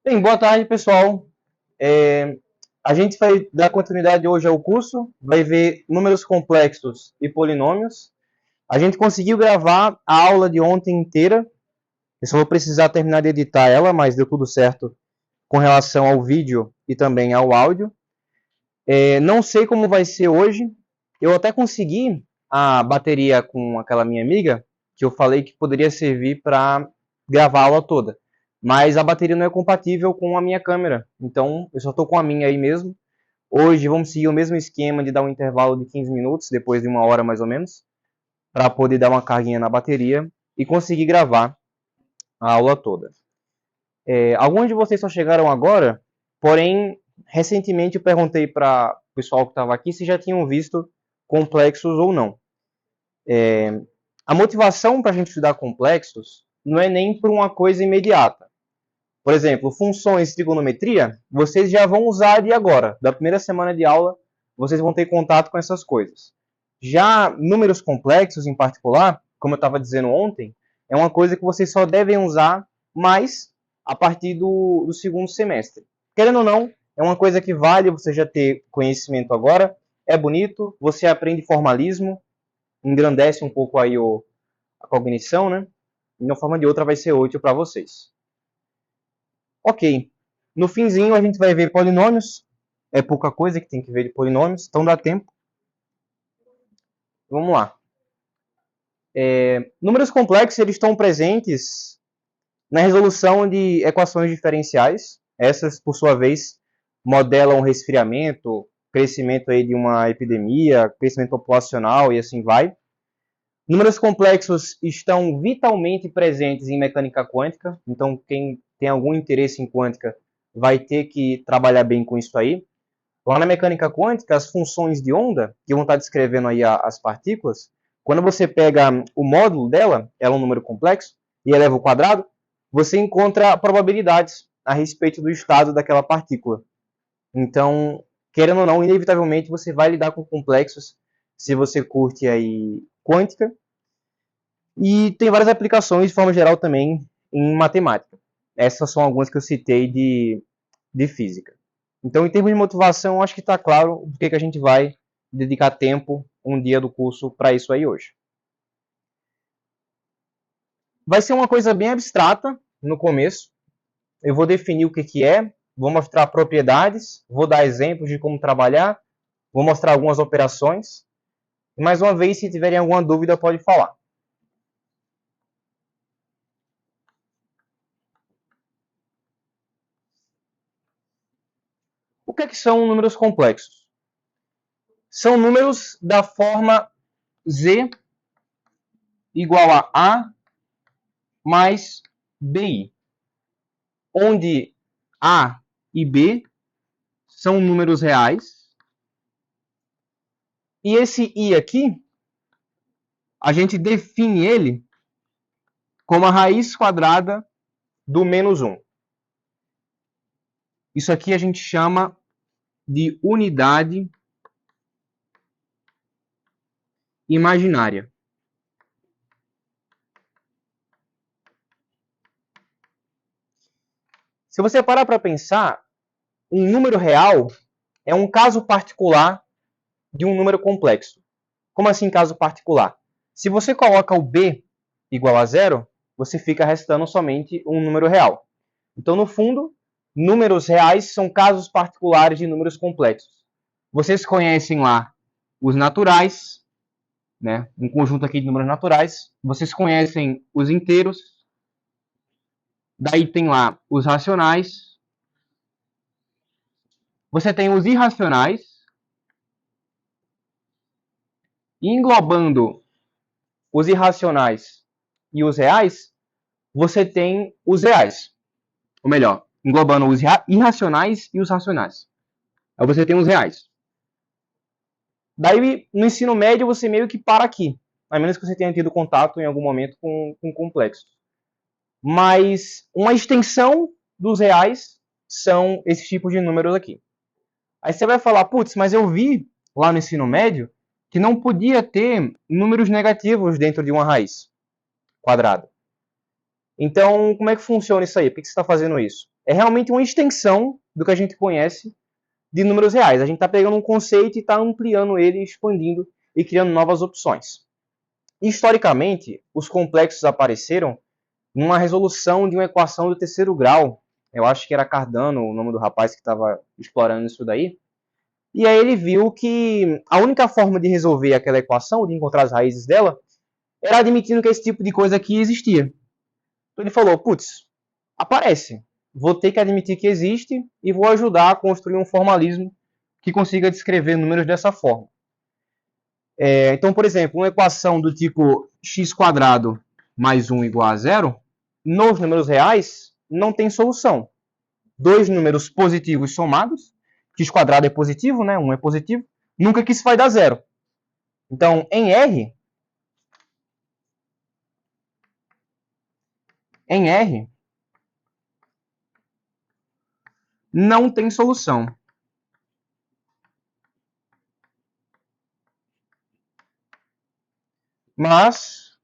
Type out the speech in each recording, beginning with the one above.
Bem, boa tarde, pessoal. É, a gente vai dar continuidade hoje ao curso, vai ver números complexos e polinômios. A gente conseguiu gravar a aula de ontem inteira. Eu só vou precisar terminar de editar ela, mas deu tudo certo com relação ao vídeo e também ao áudio. Não sei como vai ser hoje. Eu até consegui a bateria com aquela minha amiga, que eu falei que poderia servir para gravar a aula toda. Mas a bateria não é compatível com a minha câmera. Então, eu só estou com a minha aí mesmo. Hoje vamos seguir o mesmo esquema de dar um intervalo de 15 minutos, depois de uma hora mais ou menos, para poder dar uma carguinha na bateria e conseguir gravar a aula toda. Alguns de vocês só chegaram agora, porém, recentemente eu perguntei para o pessoal que estava aqui se já tinham visto complexos ou não. A motivação para a gente estudar complexos não é nem por uma coisa imediata. Por exemplo, funções de trigonometria, vocês já vão usar de agora. Da primeira semana de aula, vocês vão ter contato com essas coisas. Já números complexos, em particular, como eu estava dizendo ontem, é uma coisa que vocês só devem usar mais a partir do segundo semestre. Querendo ou não, é uma coisa que vale você já ter conhecimento agora. É bonito, você aprende formalismo, engrandece um pouco aí a cognição, né? De uma forma ou de outra vai ser útil para vocês. Ok. No finzinho a gente vai ver polinômios. É pouca coisa que tem que ver de polinômios, então dá tempo. Vamos lá. Números complexos eles estão presentes na resolução de equações diferenciais. Essas, por sua vez, modelam resfriamento, crescimento aí de uma epidemia, crescimento populacional e assim vai. Números complexos estão vitalmente presentes em mecânica quântica, então quem tem algum interesse em quântica vai ter que trabalhar bem com isso aí. Lá na mecânica quântica, as funções de onda, que vão estar descrevendo aí as partículas, quando você pega o módulo dela, ela é um número complexo, e eleva ao quadrado, você encontra probabilidades a respeito do estado daquela partícula. Então, querendo ou não, inevitavelmente você vai lidar com complexos se você curte aí quântica. E tem várias aplicações, de forma geral, também em matemática. Essas são algumas que eu citei de física. Então, em termos de motivação, acho que está claro do que a gente vai dedicar tempo, um dia do curso, para isso aí hoje. Vai ser uma coisa bem abstrata no começo. Eu vou definir o que é, vou mostrar propriedades, vou dar exemplos de como trabalhar, vou mostrar algumas operações. E mais uma vez, se tiverem alguma dúvida, pode falar. O que são números complexos? São números da forma z igual a A mais BI, onde A e B são números reais, e esse I aqui, a gente define ele como a raiz quadrada do menos 1. Isso aqui a gente chama de unidade imaginária. Se você parar para pensar, um número real é um caso particular de um número complexo. Como assim caso particular? Se você coloca o b igual a zero, você fica restando somente um número real. Então, no fundo, números reais são casos particulares de números complexos. Vocês conhecem lá os naturais, né? Um conjunto aqui de números naturais. Vocês conhecem os inteiros. Daí tem lá os racionais. Você tem os irracionais. E englobando os irracionais e os reais, você tem os reais. Ou melhor, englobando os irracionais e os racionais. Aí você tem os reais. Daí, no ensino médio, você meio que para aqui. A menos que você tenha tido contato em algum momento com complexos. Mas uma extensão dos reais são esses tipos de números aqui. Aí você vai falar, putz, mas eu vi lá no ensino médio que não podia ter números negativos dentro de uma raiz quadrada. Então, como é que funciona isso aí? Por que você está fazendo isso? É realmente uma extensão do que a gente conhece de números reais. A gente está pegando um conceito e está ampliando ele, expandindo e criando novas opções. Historicamente, os complexos apareceram numa resolução de uma equação do terceiro grau. Eu acho que era Cardano o nome do rapaz que estava explorando isso daí. E aí ele viu que a única forma de resolver aquela equação, de encontrar as raízes dela, era admitindo que esse tipo de coisa aqui existia. Então ele falou, putz, aparece. Vou ter que admitir que existe e vou ajudar a construir um formalismo que consiga descrever números dessa forma. Então, por exemplo, uma equação do tipo x² mais 1 igual a zero, nos números reais, não tem solução. Dois números positivos somados, x² é positivo, né? 1 é positivo, nunca que isso vai dar zero. Então, em R, não tem solução. Mas,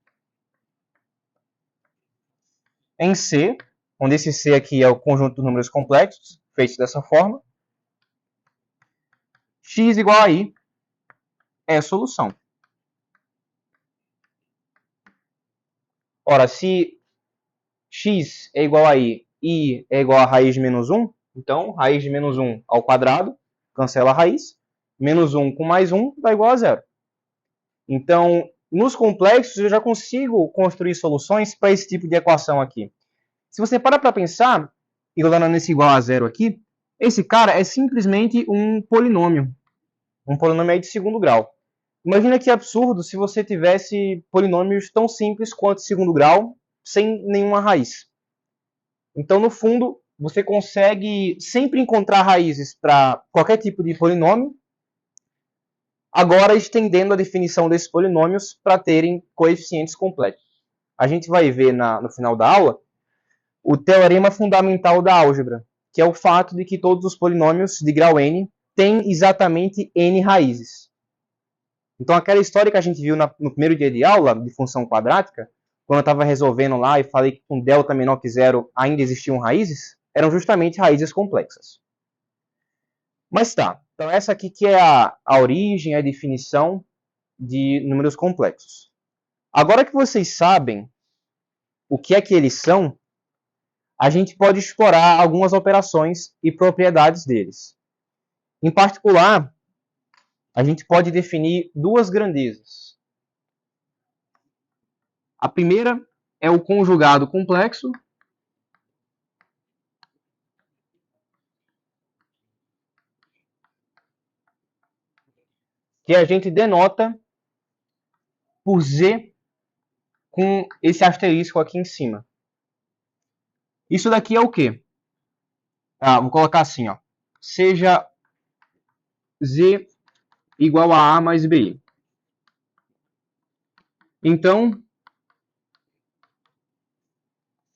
em C, onde esse C aqui é o conjunto dos números complexos, feito dessa forma, x igual a i é a solução. Ora, se x é igual a i é igual a raiz de menos 1, então raiz de menos 1 ao quadrado, cancela a raiz, menos 1 com mais 1 dá igual a zero. Então, nos complexos, eu já consigo construir soluções para esse tipo de equação aqui. Se você para pensar, igualando esse igual a zero aqui, esse cara é simplesmente um polinômio. Um polinômio aí de segundo grau. Imagina que absurdo se você tivesse polinômios tão simples quanto segundo grau, sem nenhuma raiz. Então, no fundo, você consegue sempre encontrar raízes para qualquer tipo de polinômio, agora estendendo a definição desses polinômios para terem coeficientes complexos. A gente vai ver no final da aula o teorema fundamental da álgebra, que é o fato de que todos os polinômios de grau n têm exatamente n raízes. Então, aquela história que a gente viu no primeiro dia de aula, de função quadrática, quando eu estava resolvendo lá e falei que com delta menor que zero ainda existiam raízes, eram justamente raízes complexas. Mas tá, então essa aqui que é a origem, a definição de números complexos. Agora que vocês sabem o que é que eles são, a gente pode explorar algumas operações e propriedades deles. Em particular, a gente pode definir duas grandezas. A primeira é o conjugado complexo, que a gente denota por Z com esse asterisco aqui em cima. Isso daqui é o quê? Vou colocar assim, ó. Seja Z igual a mais BI. Então,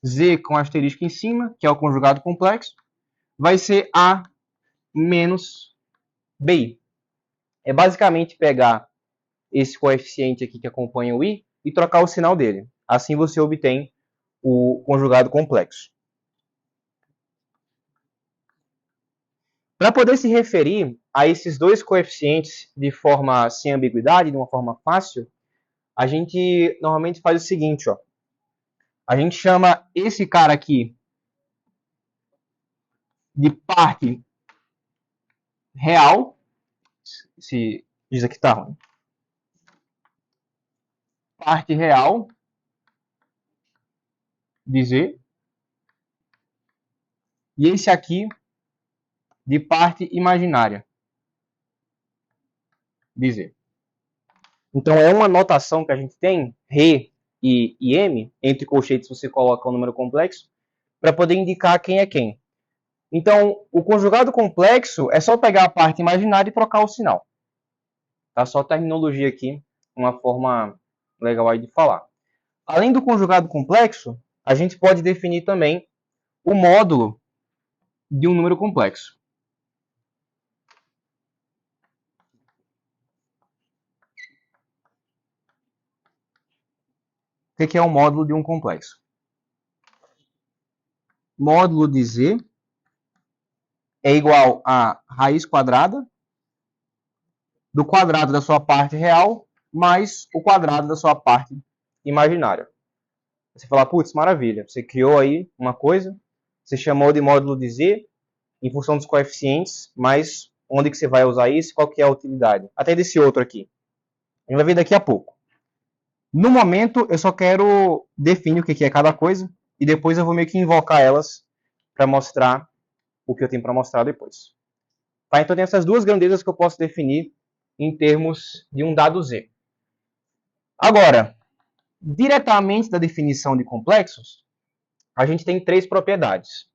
Z com asterisco em cima, que é o conjugado complexo, vai ser A menos BI. É basicamente pegar esse coeficiente aqui que acompanha o I e trocar o sinal dele. Assim você obtém o conjugado complexo. Para poder se referir a esses dois coeficientes de forma sem ambiguidade, de uma forma fácil, a gente normalmente faz o seguinte, ó. A gente chama esse cara aqui de parte real. Se diz aqui tá ruim. Parte real de Z. E esse aqui de parte imaginária de Z. Então é uma notação que a gente tem, Re e M, entre colchetes você coloca o número complexo, para poder indicar quem é quem. Então, o conjugado complexo é só pegar a parte imaginária e trocar o sinal. Tá só terminologia aqui, uma forma legal aí de falar. Além do conjugado complexo, a gente pode definir também o módulo de um número complexo. O que é o módulo de um complexo? módulo de z é igual a raiz quadrada do quadrado da sua parte real mais o quadrado da sua parte imaginária. Você fala, putz, maravilha, você criou aí uma coisa, você chamou de módulo de z em função dos coeficientes, mas onde que você vai usar isso, qual que é a utilidade? Até desse outro aqui. A gente vai ver daqui a pouco. No momento, eu só quero definir o que é cada coisa e depois eu vou meio que invocar elas para mostrar o que eu tenho para mostrar depois. Tá? Então tem essas duas grandezas que eu posso definir em termos de um dado z. Agora, diretamente da definição de complexos, a gente tem três propriedades.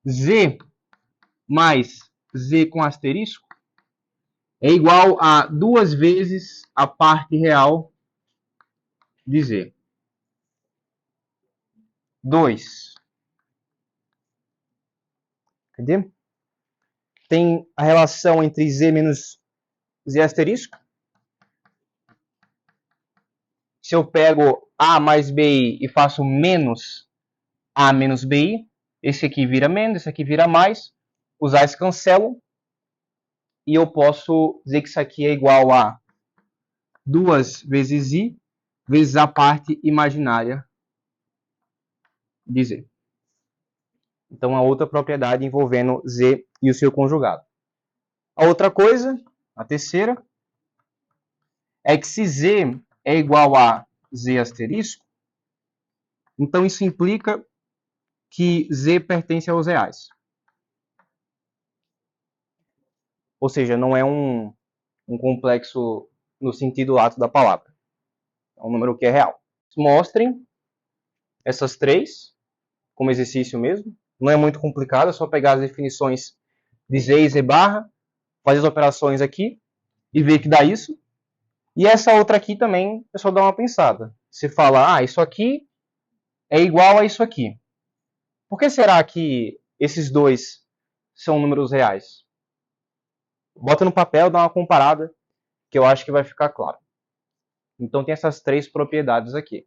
Z mais z com asterisco é igual a 2 vezes a parte real de z. 2. Entendeu? Tem a relação entre z menos z asterisco. Se eu pego a mais bi e faço menos a menos bi, esse aqui vira menos, esse aqui vira mais. Os a's cancelam. E eu posso dizer que isso aqui é igual a 2 vezes i vezes a parte imaginária de z. Então, a outra propriedade envolvendo z e o seu conjugado. A outra coisa, a terceira, é que se z é igual a z asterisco, então isso implica que z pertence aos reais. Ou seja, não é um complexo no sentido lato da palavra. É um número que é real. Mostrem essas três, como exercício mesmo. Não é muito complicado, é só pegar as definições de z e z barra, fazer as operações aqui e ver que dá isso. E essa outra aqui também é só dar uma pensada. Você fala, isso aqui é igual a isso aqui. Por que será que esses dois são números reais? Bota no papel, dá uma comparada, que eu acho que vai ficar claro. Então tem essas três propriedades aqui.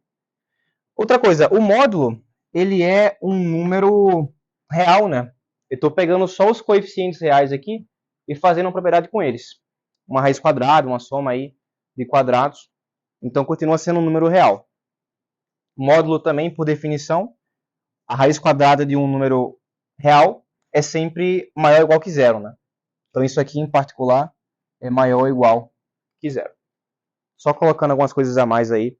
Outra coisa, o módulo, ele é um número real, né? Eu estou pegando só os coeficientes reais aqui e fazendo uma propriedade com eles. Uma raiz quadrada, uma soma aí de quadrados. Então continua sendo um número real. Módulo também, por definição, a raiz quadrada de um número real é sempre maior ou igual que zero, né? Então isso aqui em particular é maior ou igual que zero. Só colocando algumas coisas a mais aí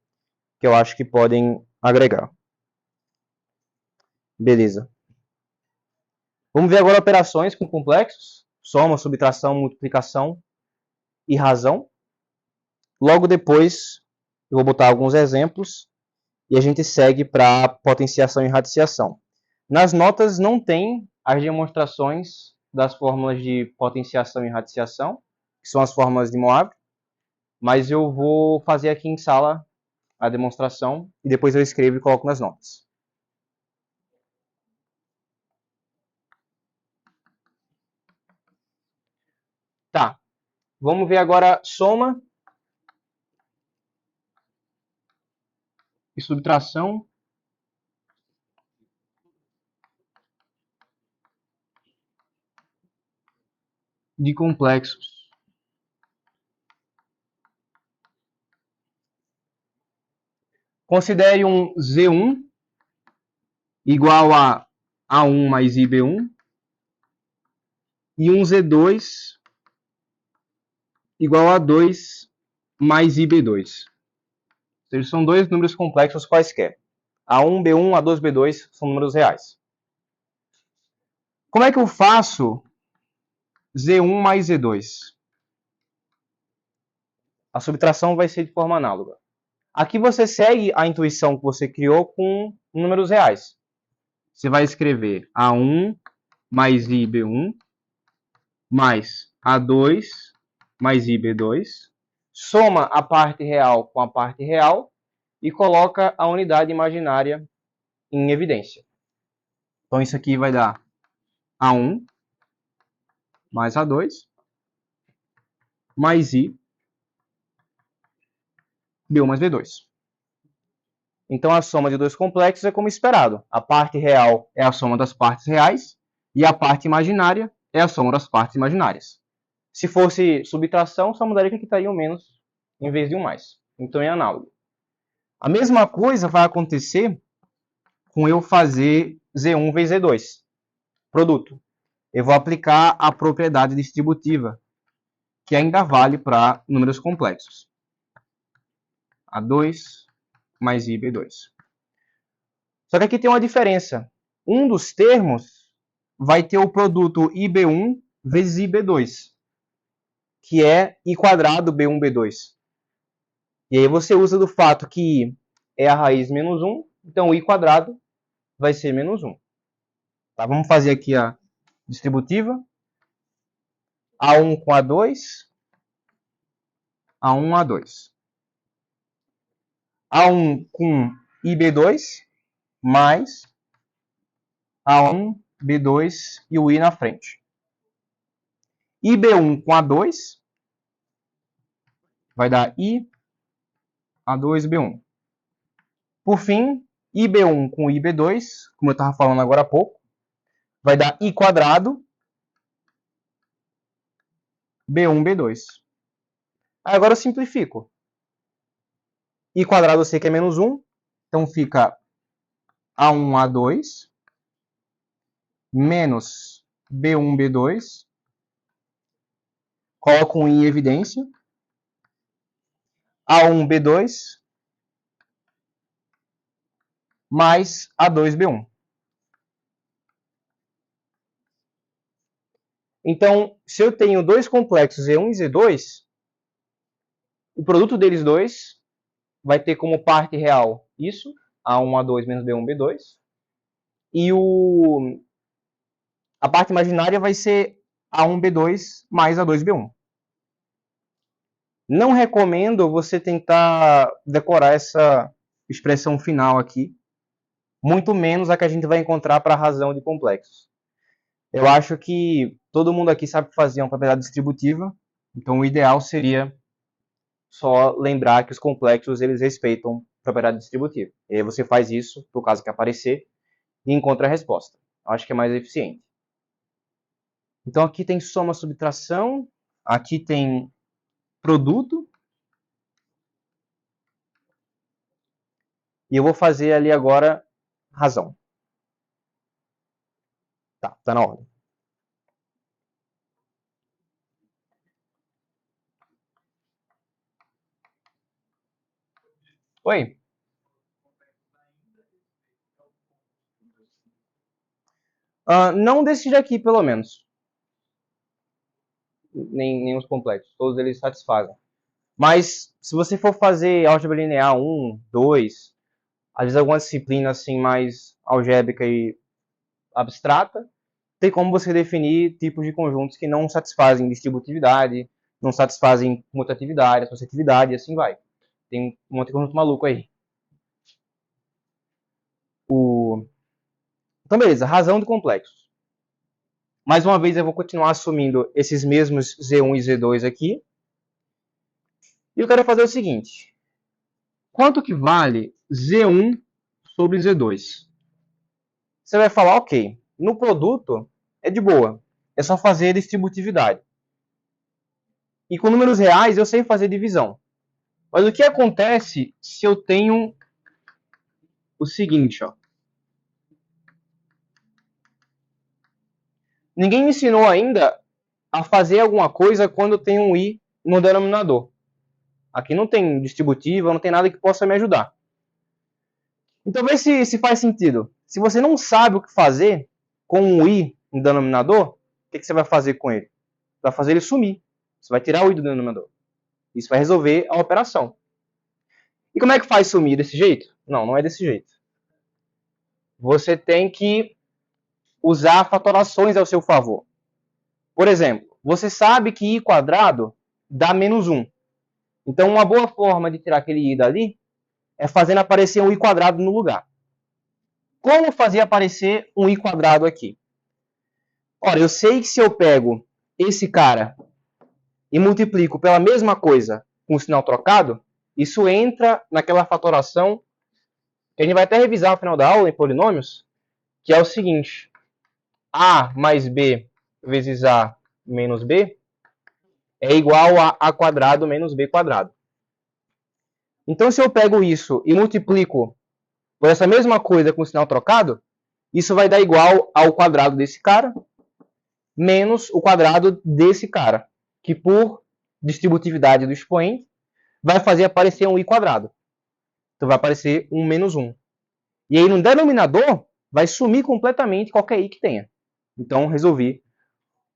que eu acho que podem agregar. Beleza. Vamos ver agora operações com complexos. Soma, subtração, multiplicação e razão. Logo depois, eu vou botar alguns exemplos e a gente segue para potenciação e radiciação. Nas notas não tem as demonstrações das fórmulas de potenciação e radiciação, que são as fórmulas de Moivre, mas eu vou fazer aqui em sala a demonstração e depois eu escrevo e coloco nas notas. Tá, vamos ver agora soma e subtração de complexos. Considere um Z1 igual a A1 mais IB1 e um Z2 igual a 2 mais IB2. Ou seja, são dois números complexos quaisquer. A1, B1, A2, B2 são números reais. Como é que eu faço Z1 mais Z2? A subtração vai ser de forma análoga. Aqui você segue a intuição que você criou com números reais. Você vai escrever A1 mais IB1 mais A2 mais IB2, soma a parte real com a parte real e coloca a unidade imaginária em evidência. Então isso aqui vai dar A1 mais A2 mais I, B1 mais B2. Então, a soma de dois complexos é como esperado. A parte real é a soma das partes reais e a parte imaginária é a soma das partes imaginárias. Se fosse subtração, só mudaria que aqui estaria um menos em vez de um mais. Então, é análogo. A mesma coisa vai acontecer com eu fazer Z1 vezes Z2. Produto. Eu vou aplicar a propriedade distributiva, que ainda vale para números complexos. A2 mais IB2. Só que aqui tem uma diferença. Um dos termos vai ter o produto IB1 vezes IB2, que é I quadrado B1, B2. E aí você usa do fato que I é a raiz menos 1, então I quadrado vai ser menos 1. Tá, vamos fazer aqui a distributiva. A1 com A2, A1, A2. A1 com IB2, mais A1, B2 e o I na frente. IB1 com A2 vai dar I, A2, B1. Por fim, IB1 com IB2, como eu estava falando agora há pouco, vai dar I quadrado, B1, B2. Agora eu simplifico. I quadrado eu sei que é menos 1, então fica A1, A2, menos B1, B2. Coloco um I em evidência. A1, B2, mais A2, B1. Então, se eu tenho dois complexos Z1 e Z2, o produto deles dois vai ter como parte real isso, A1, A2 menos B1, B2. E a parte imaginária vai ser A1, B2 mais A2, B1. Não recomendo você tentar decorar essa expressão final aqui, muito menos a que a gente vai encontrar para a razão de complexos. Eu acho que todo mundo aqui sabe fazer uma propriedade distributiva, então o ideal seria só lembrar que os complexos eles respeitam propriedade distributiva. E aí você faz isso, por caso que aparecer, e encontra a resposta. Acho que é mais eficiente. Então aqui tem soma, subtração, aqui tem produto. E eu vou fazer ali agora razão. Tá na ordem. Oi. Não desses daqui, pelo menos. Nem os complexos. Todos eles satisfazem. Mas, se você for fazer álgebra linear 1, 2, às vezes alguma disciplina assim, mais algébrica e abstrata, tem como você definir tipos de conjuntos que não satisfazem distributividade, não satisfazem mutatividade, associatividade e assim vai. Tem um monte de conjunto maluco aí. Então, beleza. Razão de complexos. Mais uma vez, eu vou continuar assumindo esses mesmos Z1 e Z2 aqui. E eu quero fazer o seguinte. Quanto que vale Z1 sobre Z2? Você vai falar, ok, no produto é de boa. É só fazer distributividade. E com números reais eu sei fazer divisão. Mas o que acontece se eu tenho o seguinte, ó. Ninguém me ensinou ainda a fazer alguma coisa quando eu tenho um I no denominador. Aqui não tem distributiva, não tem nada que possa me ajudar. Então, vê se faz sentido. Se você não sabe o que fazer com um I no denominador, o que você vai fazer com ele? Vai fazer ele sumir. Você vai tirar o I do denominador. Isso vai resolver a operação. E como é que faz sumir desse jeito? Não é desse jeito. Você tem que usar fatorações ao seu favor. Por exemplo, você sabe que I quadrado dá menos 1. Então, uma boa forma de tirar aquele I dali é fazendo aparecer um I quadrado no lugar. Como fazer aparecer um I quadrado aqui? Ora, eu sei que se eu pego esse cara e multiplico pela mesma coisa com o sinal trocado, isso entra naquela fatoração que a gente vai até revisar no final da aula em polinômios, que é o seguinte: a mais b vezes a menos b é igual a a quadrado menos b quadrado. Então, se eu pego isso e multiplico por essa mesma coisa com o sinal trocado, isso vai dar igual ao quadrado desse cara menos o quadrado desse cara, que por distributividade do expoente vai fazer aparecer um i quadrado. Então vai aparecer um menos 1. E aí no denominador vai sumir completamente qualquer i que tenha. Então resolvi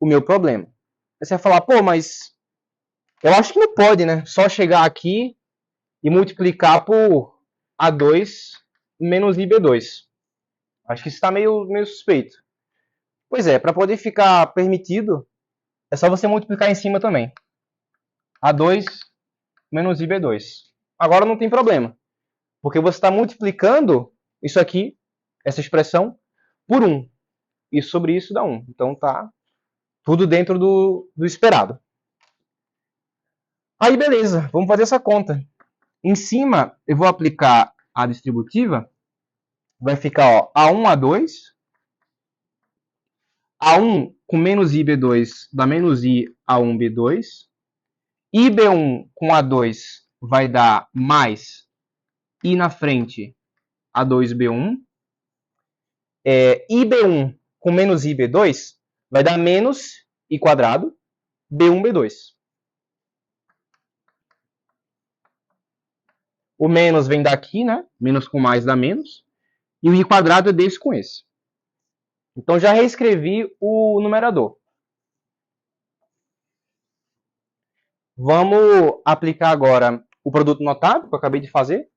o meu problema. Aí você vai falar, pô, mas eu acho que não pode, né? Só chegar aqui e multiplicar por A2 menos IB2. Acho que isso está meio suspeito. Pois é, para poder ficar permitido, é só você multiplicar em cima também. A2 menos IB2. Agora não tem problema, porque você está multiplicando isso aqui, essa expressão, por 1. E sobre isso dá 1. Então tá tudo dentro do esperado. Aí beleza, vamos fazer essa conta. Em cima eu vou aplicar a distributiva. Vai ficar ó, A1, A2. A1 com menos IB2 dá menos I A1B2. IB1 com A2 vai dar mais I na frente A2B1. IB1 com menos IB2 vai dar menos I quadrado B1B2. O menos vem daqui, né? Menos com mais dá menos. E o I quadrado é desse com esse. Então já reescrevi o numerador. Vamos aplicar agora o produto notável, que eu acabei de fazer,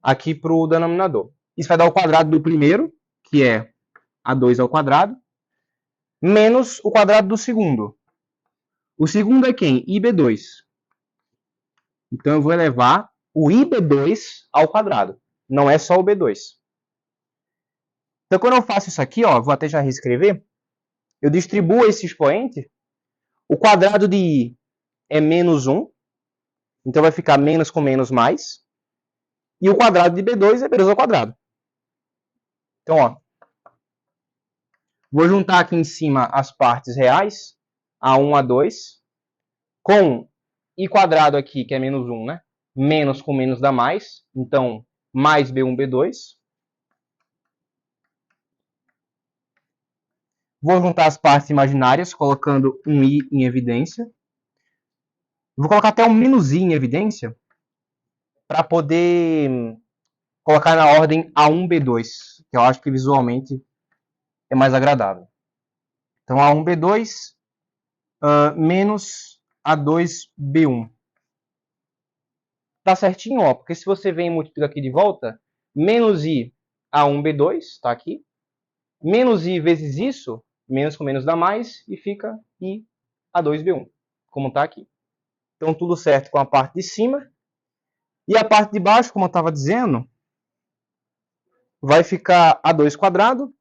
aqui para o denominador. Isso vai dar o quadrado do primeiro, que é A2 ao quadrado, menos o quadrado do segundo. O segundo é quem? IB2. Então eu vou elevar o IB2 ao quadrado. Não é só o B2. Então quando eu faço isso aqui, ó, vou até já reescrever, eu distribuo esse expoente, o quadrado de I é menos 1, então vai ficar menos com menos mais, e o quadrado de B2 é B2 ao quadrado. Então, ó, vou juntar aqui em cima as partes reais, A1, A2, com I quadrado aqui, que é menos 1, né? Menos com menos dá mais, então mais B1, B2. Vou juntar as partes imaginárias, colocando um I em evidência. Vou colocar até um menos I em evidência, para poder colocar na ordem A1, B2, que eu acho que visualmente é mais agradável. Então, A1, B2 menos A2, B1. Tá certinho, ó, porque se você vem e multiplica aqui de volta, menos I A1, B2, tá aqui, menos I vezes isso, menos com menos dá mais, e fica I A2, B1, como tá aqui. Então, tudo certo com a parte de cima. E a parte de baixo, como eu estava dizendo, vai ficar A2 quadrado,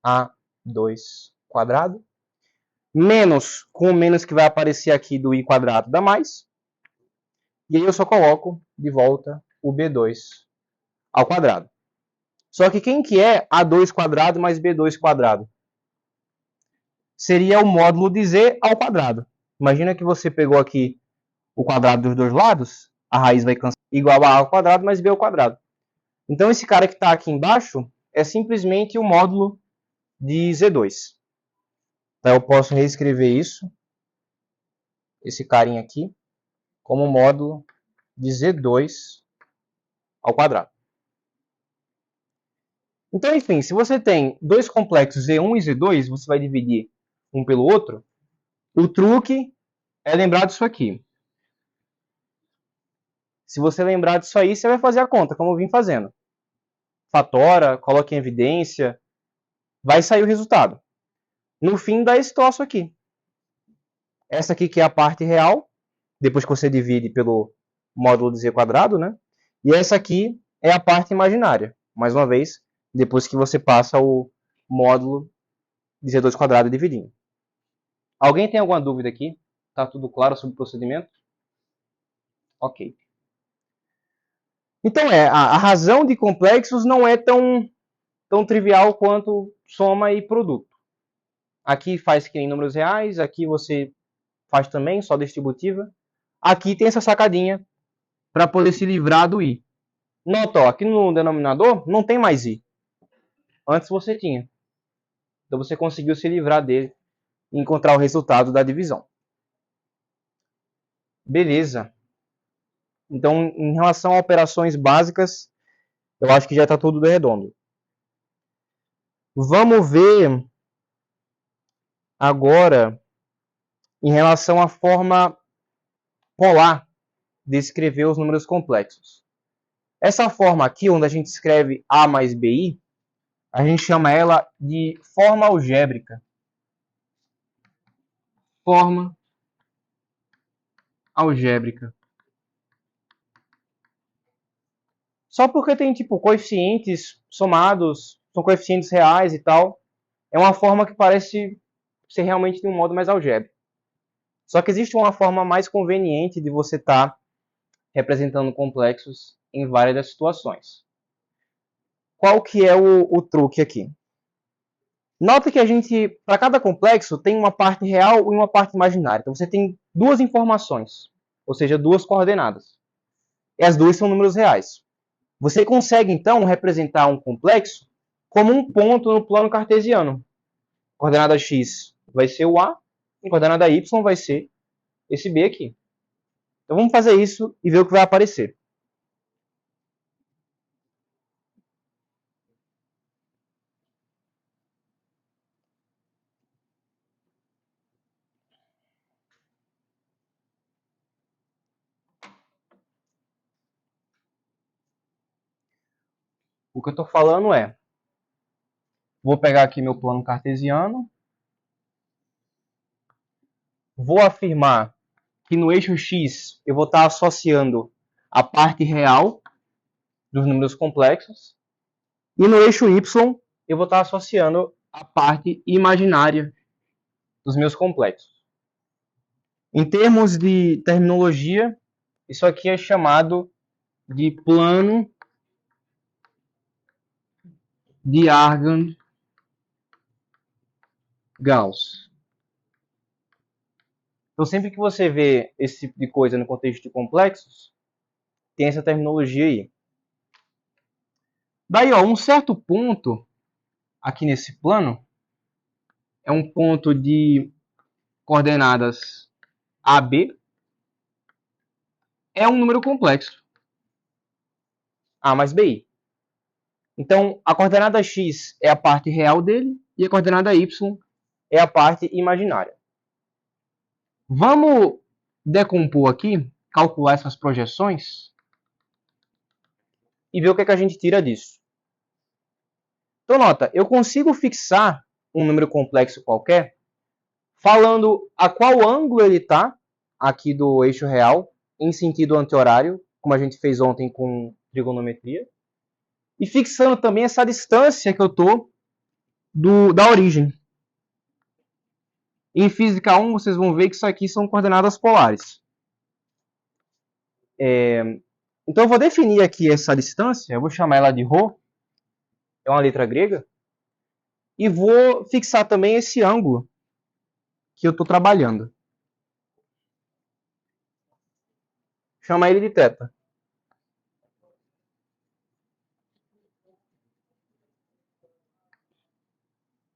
A2 quadrado, menos com o menos que vai aparecer aqui do I quadrado dá mais. E aí eu só coloco de volta o B2 ao quadrado. Só que quem que é A2 quadrado mais B2 quadrado? Seria o módulo de Z ao quadrado. Imagina que você pegou aqui o quadrado dos dois lados, a raiz vai igual a ao quadrado mais B ao quadrado. Então esse cara que está aqui embaixo é simplesmente o módulo de Z2. Então eu posso reescrever isso, esse carinha aqui, como módulo de Z2 ao quadrado. Então, enfim, se você tem dois complexos Z1 e Z2, você vai dividir um pelo outro. O truque é lembrar disso aqui. Se você lembrar disso aí, você vai fazer a conta, como eu vim fazendo. Fatora, coloque em evidência, vai sair o resultado. No fim, dá esse troço aqui. Essa aqui que é a parte real, depois que você divide pelo módulo de Z quadrado, né? E essa aqui é a parte imaginária. Mais uma vez, depois que você passa o módulo de Z2² dividindo. Alguém tem alguma dúvida aqui? Tá tudo claro sobre o procedimento? Ok. Então, a razão de complexos não é tão trivial quanto soma e produto. Aqui faz que nem números reais, aqui você faz também, só distributiva. Aqui tem essa sacadinha para poder se livrar do i. Nota, ó, aqui no denominador não tem mais i. Antes você tinha. Então você conseguiu se livrar dele e encontrar o resultado da divisão. Beleza. Então, em relação a operações básicas, eu acho que já está tudo redondo. Vamos ver agora em relação à forma polar de escrever os números complexos. Essa forma aqui, onde a gente escreve A mais BI, a gente chama ela de forma algébrica. Forma algébrica. Só porque tem tipo coeficientes somados, são coeficientes reais e tal, é uma forma que parece ser realmente de um modo mais algébrico. Só que existe uma forma mais conveniente de você estar representando complexos em várias das situações. Qual que é o truque aqui? Nota que a gente, para cada complexo, tem uma parte real e uma parte imaginária. Então você tem duas informações, ou seja, duas coordenadas. E as duas são números reais. Você consegue, então, representar um complexo como um ponto no plano cartesiano. Coordenada x vai ser o A, e coordenada y vai ser esse B aqui. Então vamos fazer isso e ver o que vai aparecer. O que eu estou falando é, vou pegar aqui meu plano cartesiano, vou afirmar que no eixo x eu vou estar associando a parte real dos números complexos e no eixo y eu vou estar associando a parte imaginária dos meus complexos. Em termos de terminologia, isso aqui é chamado de plano de Argand-Gauss. Então, sempre que você vê esse tipo de coisa no contexto de complexos, tem essa terminologia aí. Daí, ó, um certo ponto aqui nesse plano é um ponto de coordenadas AB, é um número complexo, A mais BI. Então, a coordenada x é a parte real dele e a coordenada y é a parte imaginária. Vamos decompor aqui, calcular essas projeções e ver o que a gente tira disso. Então, nota, eu consigo fixar um número complexo qualquer falando a qual ângulo ele está aqui do eixo real em sentido anti-horário, como a gente fez ontem com trigonometria, e fixando também essa distância que eu estou da origem. Em física 1, vocês vão ver que isso aqui são coordenadas polares. Então, eu vou definir aqui essa distância, eu vou chamar ela de ρ, é uma letra grega, e vou fixar também esse ângulo que eu estou trabalhando. Chama ele de θ.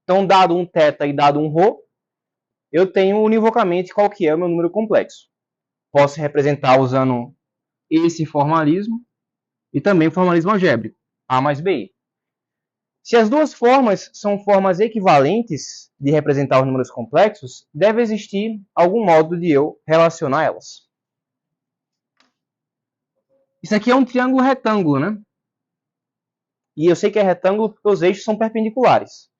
Então, dado um θ e dado um ρ, eu tenho univocamente qual que é o meu número complexo. Posso representar usando esse formalismo e também o formalismo algébrico, A mais BI. Se as duas formas são formas equivalentes de representar os números complexos, deve existir algum modo de eu relacionar elas. Isso aqui é um triângulo retângulo, né? E eu sei que é retângulo porque os eixos são perpendiculares.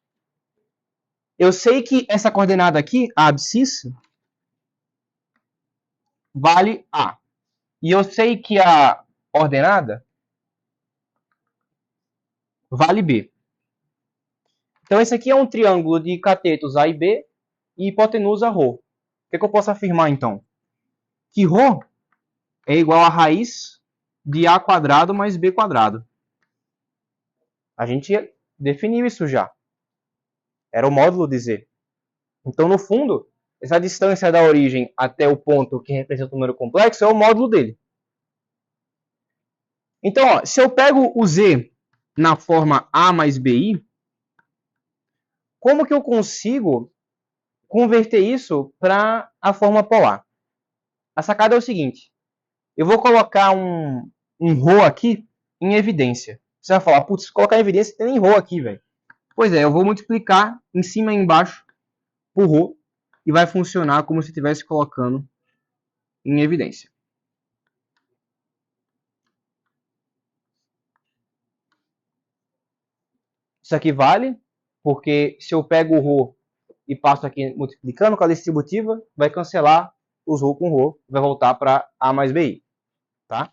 Eu sei que essa coordenada aqui, a abscissa, vale A. E eu sei que a ordenada vale B. Então, esse aqui é um triângulo de catetos A e B e hipotenusa ρ. O que eu posso afirmar, então? Que ρ é igual a raiz de A quadrado mais B quadrado. A gente definiu isso já. Era o módulo de Z. Então, no fundo, essa distância da origem até o ponto que representa o número complexo é o módulo dele. Então, ó, se eu pego o Z na forma A mais BI, como que eu consigo converter isso para a forma polar? A sacada é o seguinte. Eu vou colocar um ρ aqui em evidência. Você vai falar, putz, colocar em evidência tem nem ρ aqui, velho. Pois é, eu vou multiplicar em cima e embaixo por ρ e vai funcionar como se estivesse colocando em evidência. Isso aqui vale, porque se eu pego o ρ e passo aqui multiplicando com a distributiva, vai cancelar os ρ com ρ, vai voltar para A mais BI. Tá?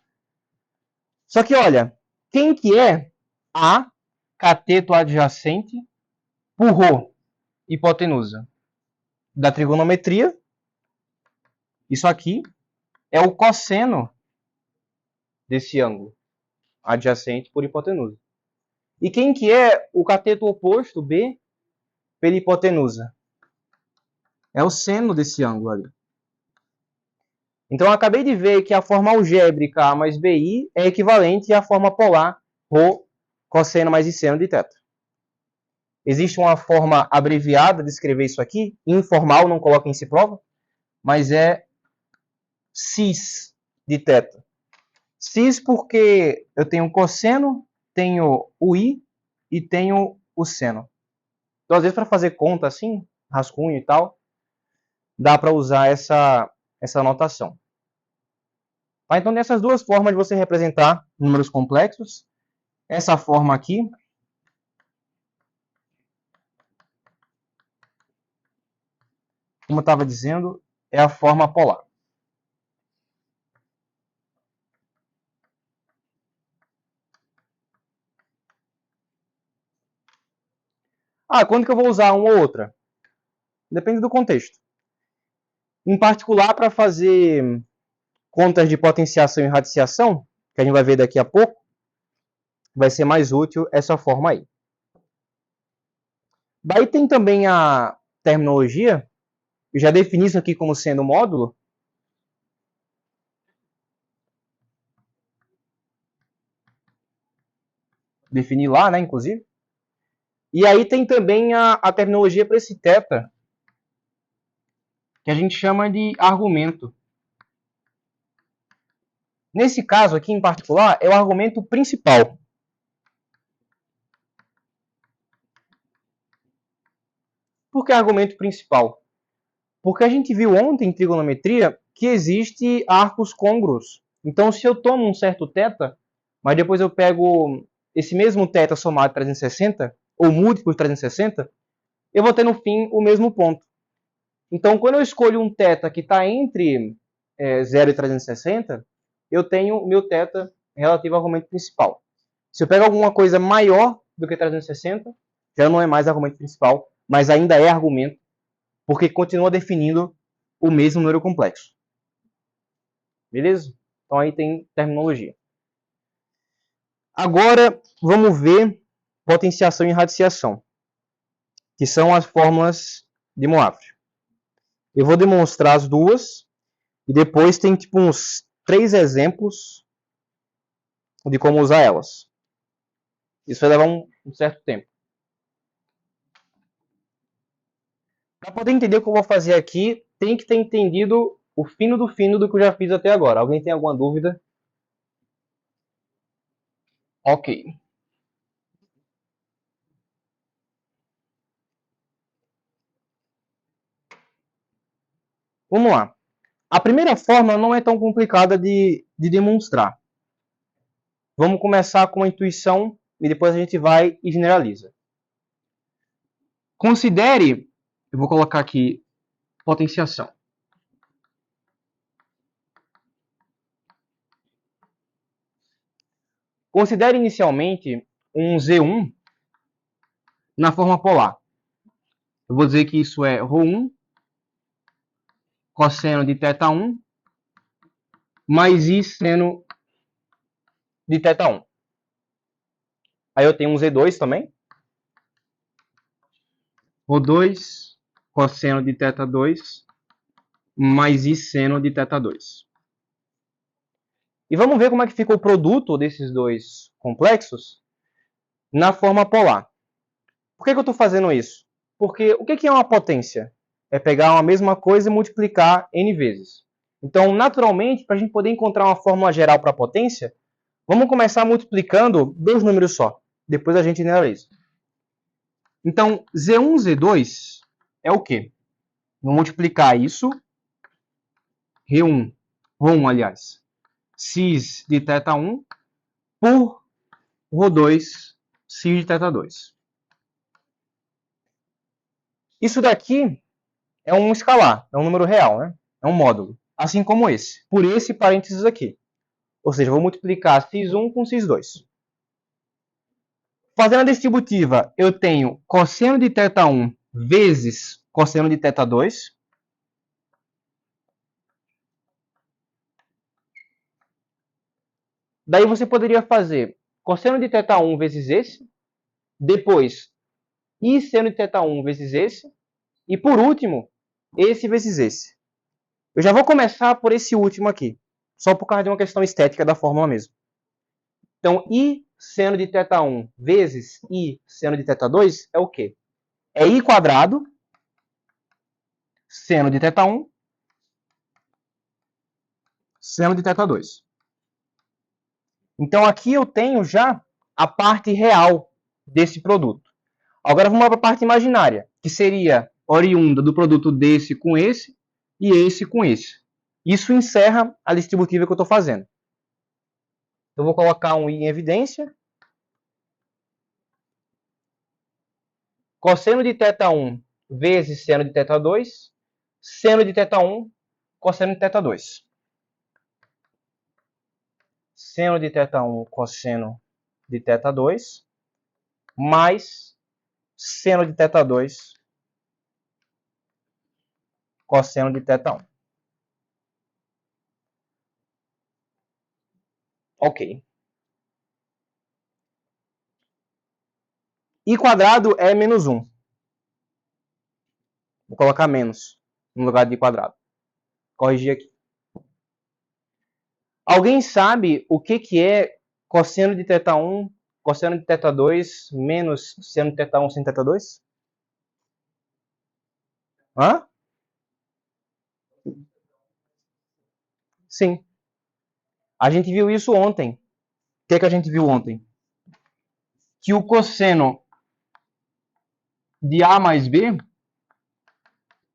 Só que, olha, quem que é A cateto adjacente por ρ hipotenusa? Da trigonometria, isso aqui é o cosseno desse ângulo adjacente por hipotenusa. E quem que é o cateto oposto, B, pela hipotenusa? É o seno desse ângulo ali. Então, eu acabei de ver que a forma algébrica A mais BI é equivalente à forma polar ρ cosseno mais seno de θ. Existe uma forma abreviada de escrever isso aqui, informal, não coloca em si prova, mas é cis de θ. Cis porque eu tenho cosseno, tenho o i e tenho o seno. Então, às vezes, para fazer conta assim, rascunho e tal, dá para usar essa notação. Tá? Então, nessas duas formas de você representar números complexos, essa forma aqui, como eu estava dizendo, é a forma polar. Ah, quando que eu vou usar uma ou outra? Depende do contexto. Em particular, para fazer contas de potenciação e radiciação, que a gente vai ver daqui a pouco, vai ser mais útil essa forma aí. Daí tem também a terminologia, eu já defini isso aqui como sendo módulo. Defini lá, né, inclusive. E aí tem também a terminologia para esse θ, que a gente chama de argumento. Nesse caso aqui em particular, é o argumento principal. Por que argumento principal? Porque a gente viu ontem em trigonometria que existe arcos côngruos. Então, se eu tomo um certo θ, mas depois eu pego esse mesmo θ somado 360, ou múltiplo de 360, eu vou ter no fim o mesmo ponto. Então, quando eu escolho um θ que está entre 0 e 360, eu tenho o meu θ relativo ao argumento principal. Se eu pego alguma coisa maior do que 360, já não é mais argumento principal, mas ainda é argumento, porque continua definindo o mesmo número complexo. Beleza? Então aí tem terminologia. Agora, vamos ver potenciação e radiciação, que são as fórmulas de Moivre. Eu vou demonstrar as duas, e depois tem tipo uns 3 exemplos de como usar elas. Isso vai levar um certo tempo. Para poder entender o que eu vou fazer aqui, tem que ter entendido o fino do que eu já fiz até agora. Alguém tem alguma dúvida? Ok. Vamos lá. A primeira forma não é tão complicada de demonstrar. Vamos começar com a intuição e depois a gente vai e generaliza. Considere, eu vou colocar aqui potenciação. Considere inicialmente um Z1 na forma polar. Eu vou dizer que isso é ρ1 cosseno de θ1 mais I seno de θ1. Aí eu tenho um Z2 também. ρ2 cosseno de θ2 mais I seno de θ2. E vamos ver como é que fica o produto desses dois complexos na forma polar. Por que eu estou fazendo isso? Porque o que é uma potência? É pegar uma mesma coisa e multiplicar n vezes. Então, naturalmente, para a gente poder encontrar uma fórmula geral para a potência, vamos começar multiplicando dois números só. Depois a gente generaliza. Então, Z1, Z2 é o quê? Vou multiplicar isso, ρ1, aliás, cis de θ1 por ρ2, cis de θ2. Isso daqui é um escalar, é um número real, né? É um módulo. Assim como esse, por esse parênteses aqui. Ou seja, vou multiplicar cis1 com cis2. Fazendo a distributiva, eu tenho cosseno de θ1 vezes cosseno de θ2. Daí você poderia fazer cosseno de θ1 vezes esse, depois I seno de θ1 vezes esse, e por último, esse vezes esse. Eu já vou começar por esse último aqui, só por causa de uma questão estética da fórmula mesmo. Então, I seno de θ1 vezes I seno de θ2 é o quê? É I quadrado seno de θ1 seno de θ2. Então, aqui eu tenho já a parte real desse produto. Agora vamos para a parte imaginária, que seria oriunda do produto desse com esse e esse com esse. Isso encerra a distributiva que eu estou fazendo. Eu vou colocar um I em evidência. Cosseno de θ1 vezes seno de θ2, seno de θ1, cosseno de θ2. Seno de θ1, cosseno de θ2, mais seno de θ2, cosseno de θ1. Ok. I quadrado é menos 1. Vou colocar menos no lugar de quadrado. Corrigir aqui. Alguém sabe o que é cosseno de θ1, cosseno de θ2 menos seno de θ1 sem θ2? Hã? Sim. A gente viu isso ontem. O que a gente viu ontem? Que o cosseno de A mais B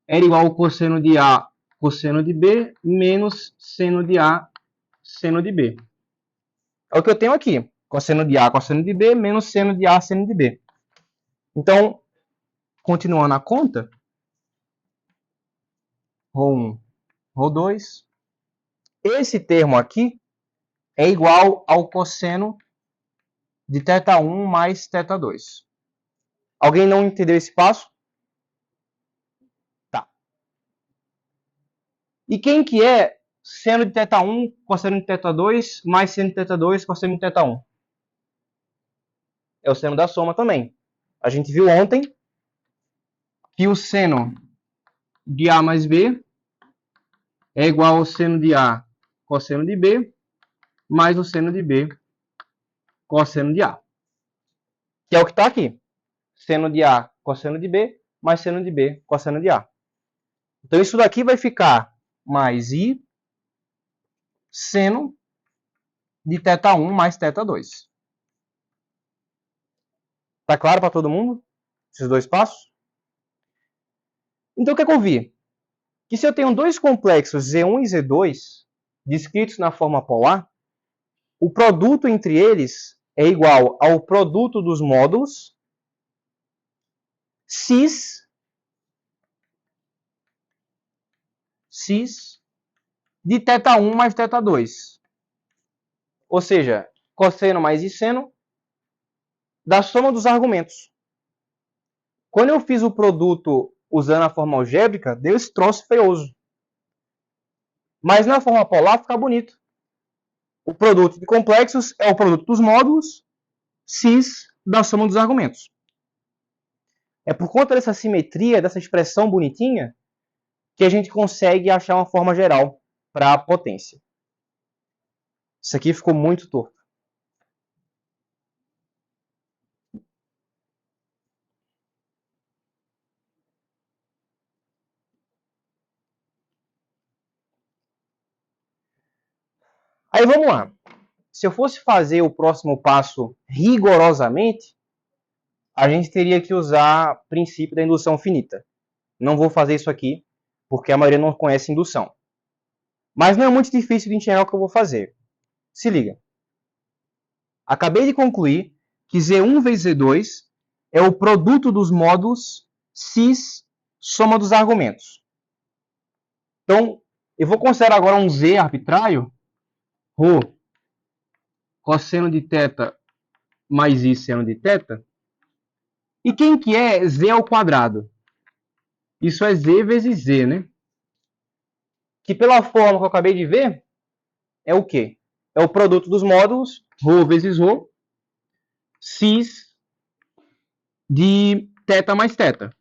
era igual ao cosseno de A, cosseno de B, menos seno de A, seno de B. É o que eu tenho aqui. Cosseno de A, cosseno de B, menos seno de A, seno de B. Então, continuando a conta, ρ1, ρ2, esse termo aqui é igual ao cosseno de θ1 mais θ2. Alguém não entendeu esse passo? Tá. E quem que é seno de θ1, cosseno de θ2, mais seno de θ2, cosseno de θ1? É o seno da soma também. A gente viu ontem que o seno de A mais B é igual ao seno de A, cosseno de B, mais o seno de B, cosseno de A. Que é o que está aqui. Seno de A, cosseno de B, mais seno de B, cosseno de A. Então, isso daqui vai ficar mais I seno de θ1 mais θ2. Tá claro para todo mundo? Esses dois passos? Então, o que eu vi? Que se eu tenho dois complexos Z1 e Z2 descritos na forma polar, o produto entre eles é igual ao produto dos módulos cis de θ1 mais θ2. Ou seja, cosseno mais I seno da soma dos argumentos. Quando eu fiz o produto usando a forma algébrica, deu esse troço feioso. Mas na forma polar fica bonito. O produto de complexos é o produto dos módulos cis da soma dos argumentos. É por conta dessa simetria, dessa expressão bonitinha, que a gente consegue achar uma forma geral para a potência. Isso aqui ficou muito torto. Aí vamos lá. Se eu fosse fazer o próximo passo rigorosamente, a gente teria que usar o princípio da indução finita. Não vou fazer isso aqui, porque a maioria não conhece indução. Mas não é muito difícil de enxergar o que eu vou fazer. Se liga. Acabei de concluir que Z1 vezes Z2 é o produto dos módulos cis soma dos argumentos. Então, eu vou considerar agora um Z arbitrário, ρ cosseno de θ mais I seno de θ. E quem que é Z ao quadrado? Isso é Z vezes Z, né? Que pela forma que eu acabei de ver, é o quê? É o produto dos módulos, ρ vezes ρ, cis de θ mais θ.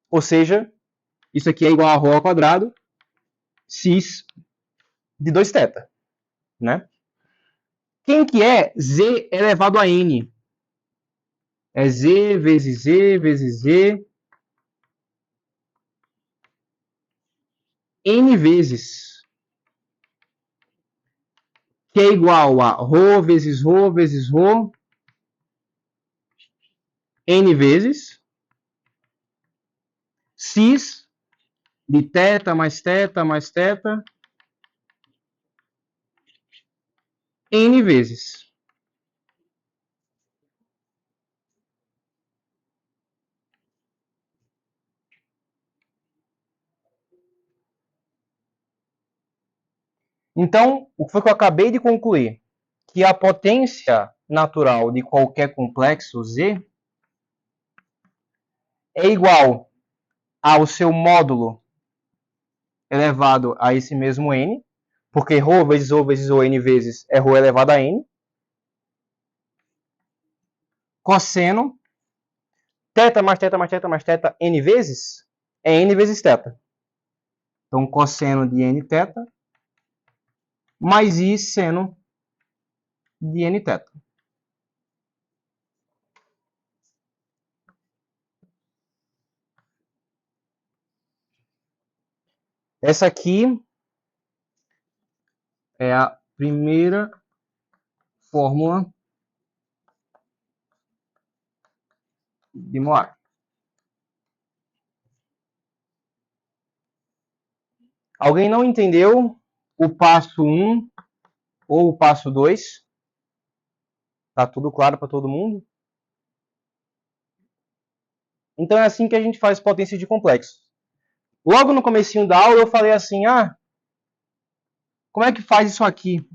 Ou seja, isso aqui é igual a ρ ao quadrado, cis de 2θ, né? Quem que é Z elevado a N? É Z vezes Z vezes Z, N vezes, que é igual a ρ vezes ρ vezes ρ, N vezes, cis de θ mais θ mais θ, N vezes. Então, o que foi que eu acabei de concluir? Que a potência natural de qualquer complexo Z é igual ao seu módulo elevado a esse mesmo N, porque ρ vezes ρ vezes ρ N vezes é ρ elevado a N, cosseno, θ mais θ mais θ mais θ N vezes, é N vezes θ. Então, cosseno de Nθ mais I seno de Nθ. Essa aqui é a primeira fórmula de molar. Alguém não entendeu o passo 1 ou o passo 2? Tá tudo claro para todo mundo? Então é assim que a gente faz potência de complexo. Logo no comecinho da aula eu falei assim, como é que faz isso aqui?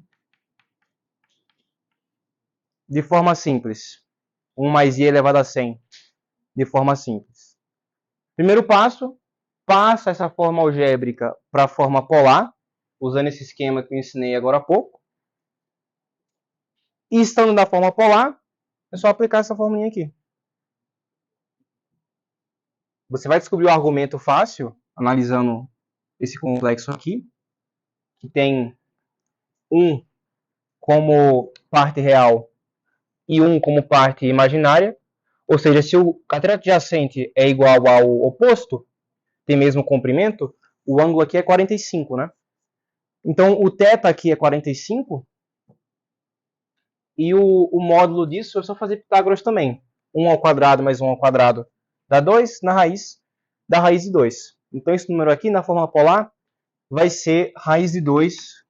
De forma simples. 1 mais I elevado a 100. De forma simples. Primeiro passo, passa essa forma algébrica para a forma polar, usando esse esquema que eu ensinei agora há pouco. E estando na forma polar, é só aplicar essa formulinha aqui. Você vai descobrir o argumento fácil, analisando esse complexo aqui, que tem 1 como parte real e 1 como parte imaginária. Ou seja, se o cateto adjacente é igual ao oposto, tem mesmo comprimento, o ângulo aqui é 45, né? Então, o θ aqui é 45, e o módulo disso é só fazer Pitágoras também. 1 ao quadrado mais 1 ao quadrado dá 2 na raiz da raiz de 2. Então, esse número aqui, na forma polar, vai ser raiz de 2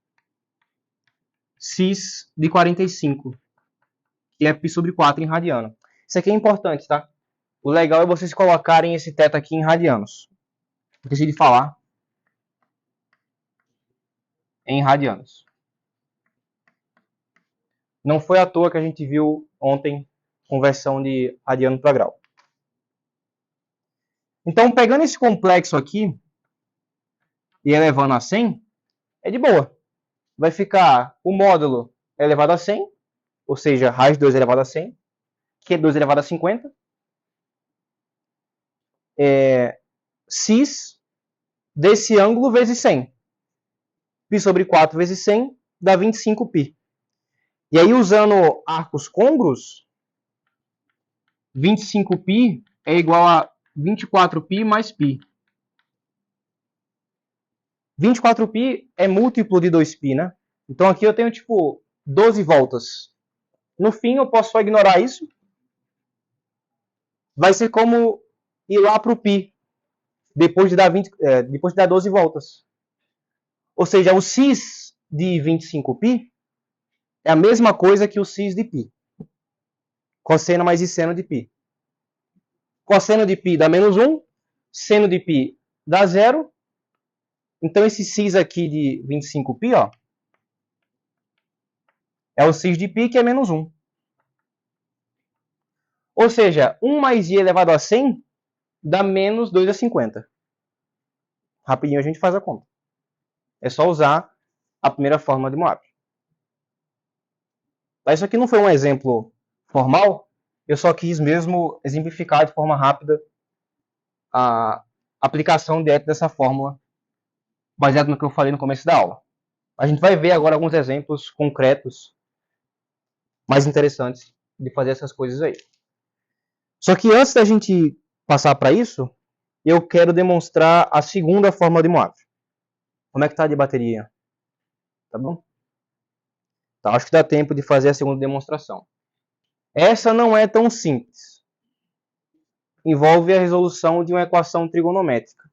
cis de 45, que é π sobre 4 em radiano. Isso aqui é importante, tá? O legal é vocês colocarem esse θ aqui em radianos. Esqueci de falar. Em radianos. Não foi à toa que a gente viu ontem conversão de radiano para grau. Então, pegando esse complexo aqui e elevando a 100, é de boa. Vai ficar o módulo elevado a 100, ou seja, raiz de 2 elevado a 100, que é 2 elevado a 50, cis desse ângulo vezes 100. Π sobre 4 vezes 100 dá 25π. E aí, usando arcos côngruos, 25π é igual a 24π mais π. 24π é múltiplo de 2π, né? Então aqui eu tenho tipo 12 voltas. No fim eu posso só ignorar isso. Vai ser como ir lá para o π depois de dar 12 voltas. Ou seja, o cis de 25π é a mesma coisa que o cis de π. Cosseno mais seno de π. Cosseno de π dá menos 1, seno de π dá 0. Então esse cis aqui de 25π, ó, é o cis de π, que é menos 1. Ou seja, 1 mais i elevado a 100 dá menos 2 a 50. Rapidinho a gente faz a conta. É só usar a primeira fórmula de Moab. Isso aqui não foi um exemplo formal, eu só quis mesmo exemplificar de forma rápida a aplicação direta dessa fórmula, baseado no que eu falei no começo da aula. A gente vai ver agora alguns exemplos concretos, mais interessantes, de fazer essas coisas aí. Só que antes da gente passar para isso, eu quero demonstrar a segunda fórmula de Moab. Como é que está de bateria? Tá bom? Então, acho que dá tempo de fazer a segunda demonstração. Essa não é tão simples. Envolve a resolução de uma equação trigonométrica.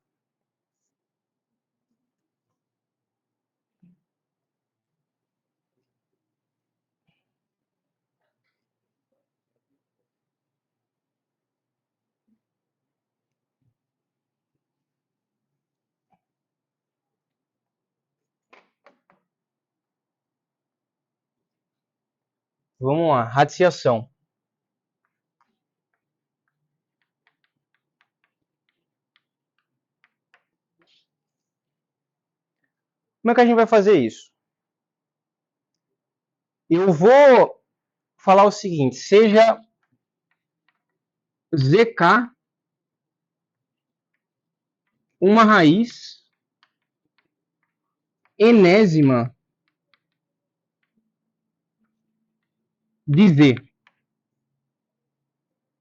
Vamos lá, radiciação. Como é que a gente vai fazer isso? Eu vou falar o seguinte, seja zk uma raiz enésima de z,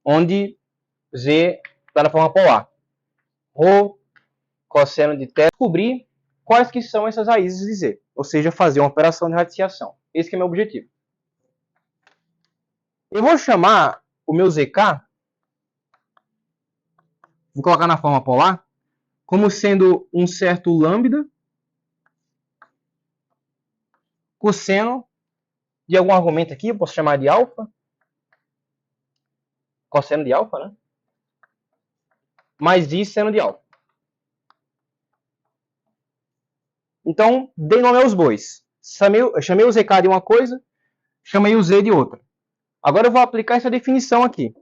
onde z está na forma polar. Rho, cosseno de θ, descobrir quais que são essas raízes de z, ou seja, fazer uma operação de radiciação. Esse que é meu objetivo. Eu vou chamar o meu zk, vou colocar na forma polar, como sendo um certo lambda cosseno de algum argumento aqui, eu posso chamar de alfa, cosseno de alfa, né? Mais i seno de alfa. Então, dei nome aos bois. Chamei o zk de uma coisa, chamei o z de outra. Agora eu vou aplicar essa definição aqui.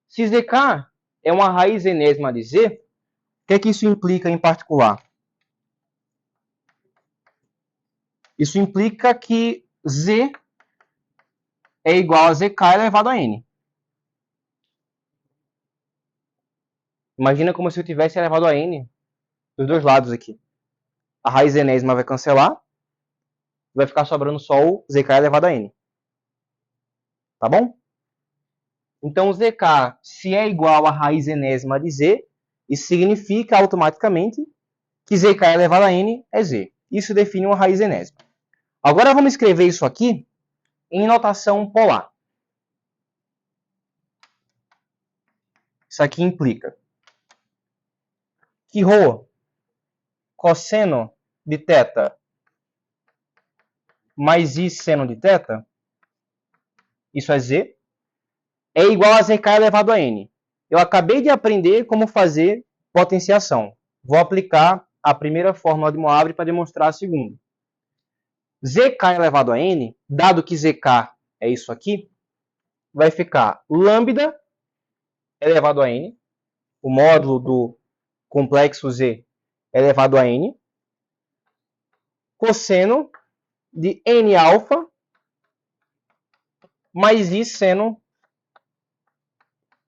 Se zk é uma raiz enésima de z, o que é que isso implica em particular? Isso implica que z é igual a zk elevado a n. Imagina como se eu tivesse elevado a n dos dois lados aqui. A raiz enésima vai cancelar, vai ficar sobrando só o zk elevado a n. Tá bom? Então, zk, se é igual a raiz enésima de z, isso significa automaticamente que zk elevado a n é z. Isso define uma raiz enésima. Agora vamos escrever isso aqui em notação polar. Isso aqui implica que ρ, cosseno de θ, mais i seno de θ, isso é z, é igual a zk elevado a n. Eu acabei de aprender como fazer potenciação. Vou aplicar a primeira fórmula de Moivre para demonstrar a segunda. Zk elevado a n, dado que zk é isso aqui, vai ficar lambda elevado a n o módulo do complexo Z elevado a n, cosseno de n alfa mais i seno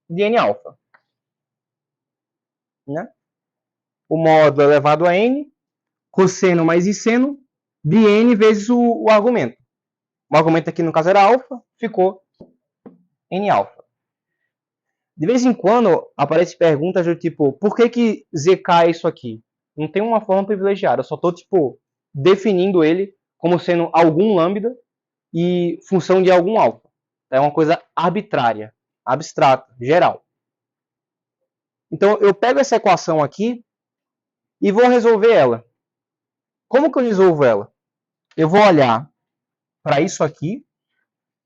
de n alfa. Né? O módulo elevado a n, cosseno mais i seno de n vezes o argumento. O argumento aqui no caso era alfa, ficou n alfa. De vez em quando aparecem perguntas do tipo, por que zk é isso aqui? Não tem uma forma privilegiada, eu só estou tipo, definindo ele como sendo algum lambda e função de algum alfa. É uma coisa arbitrária, abstrata, geral. Então eu pego essa equação aqui e vou resolver ela. Como que eu resolvo ela? Eu vou olhar para isso aqui,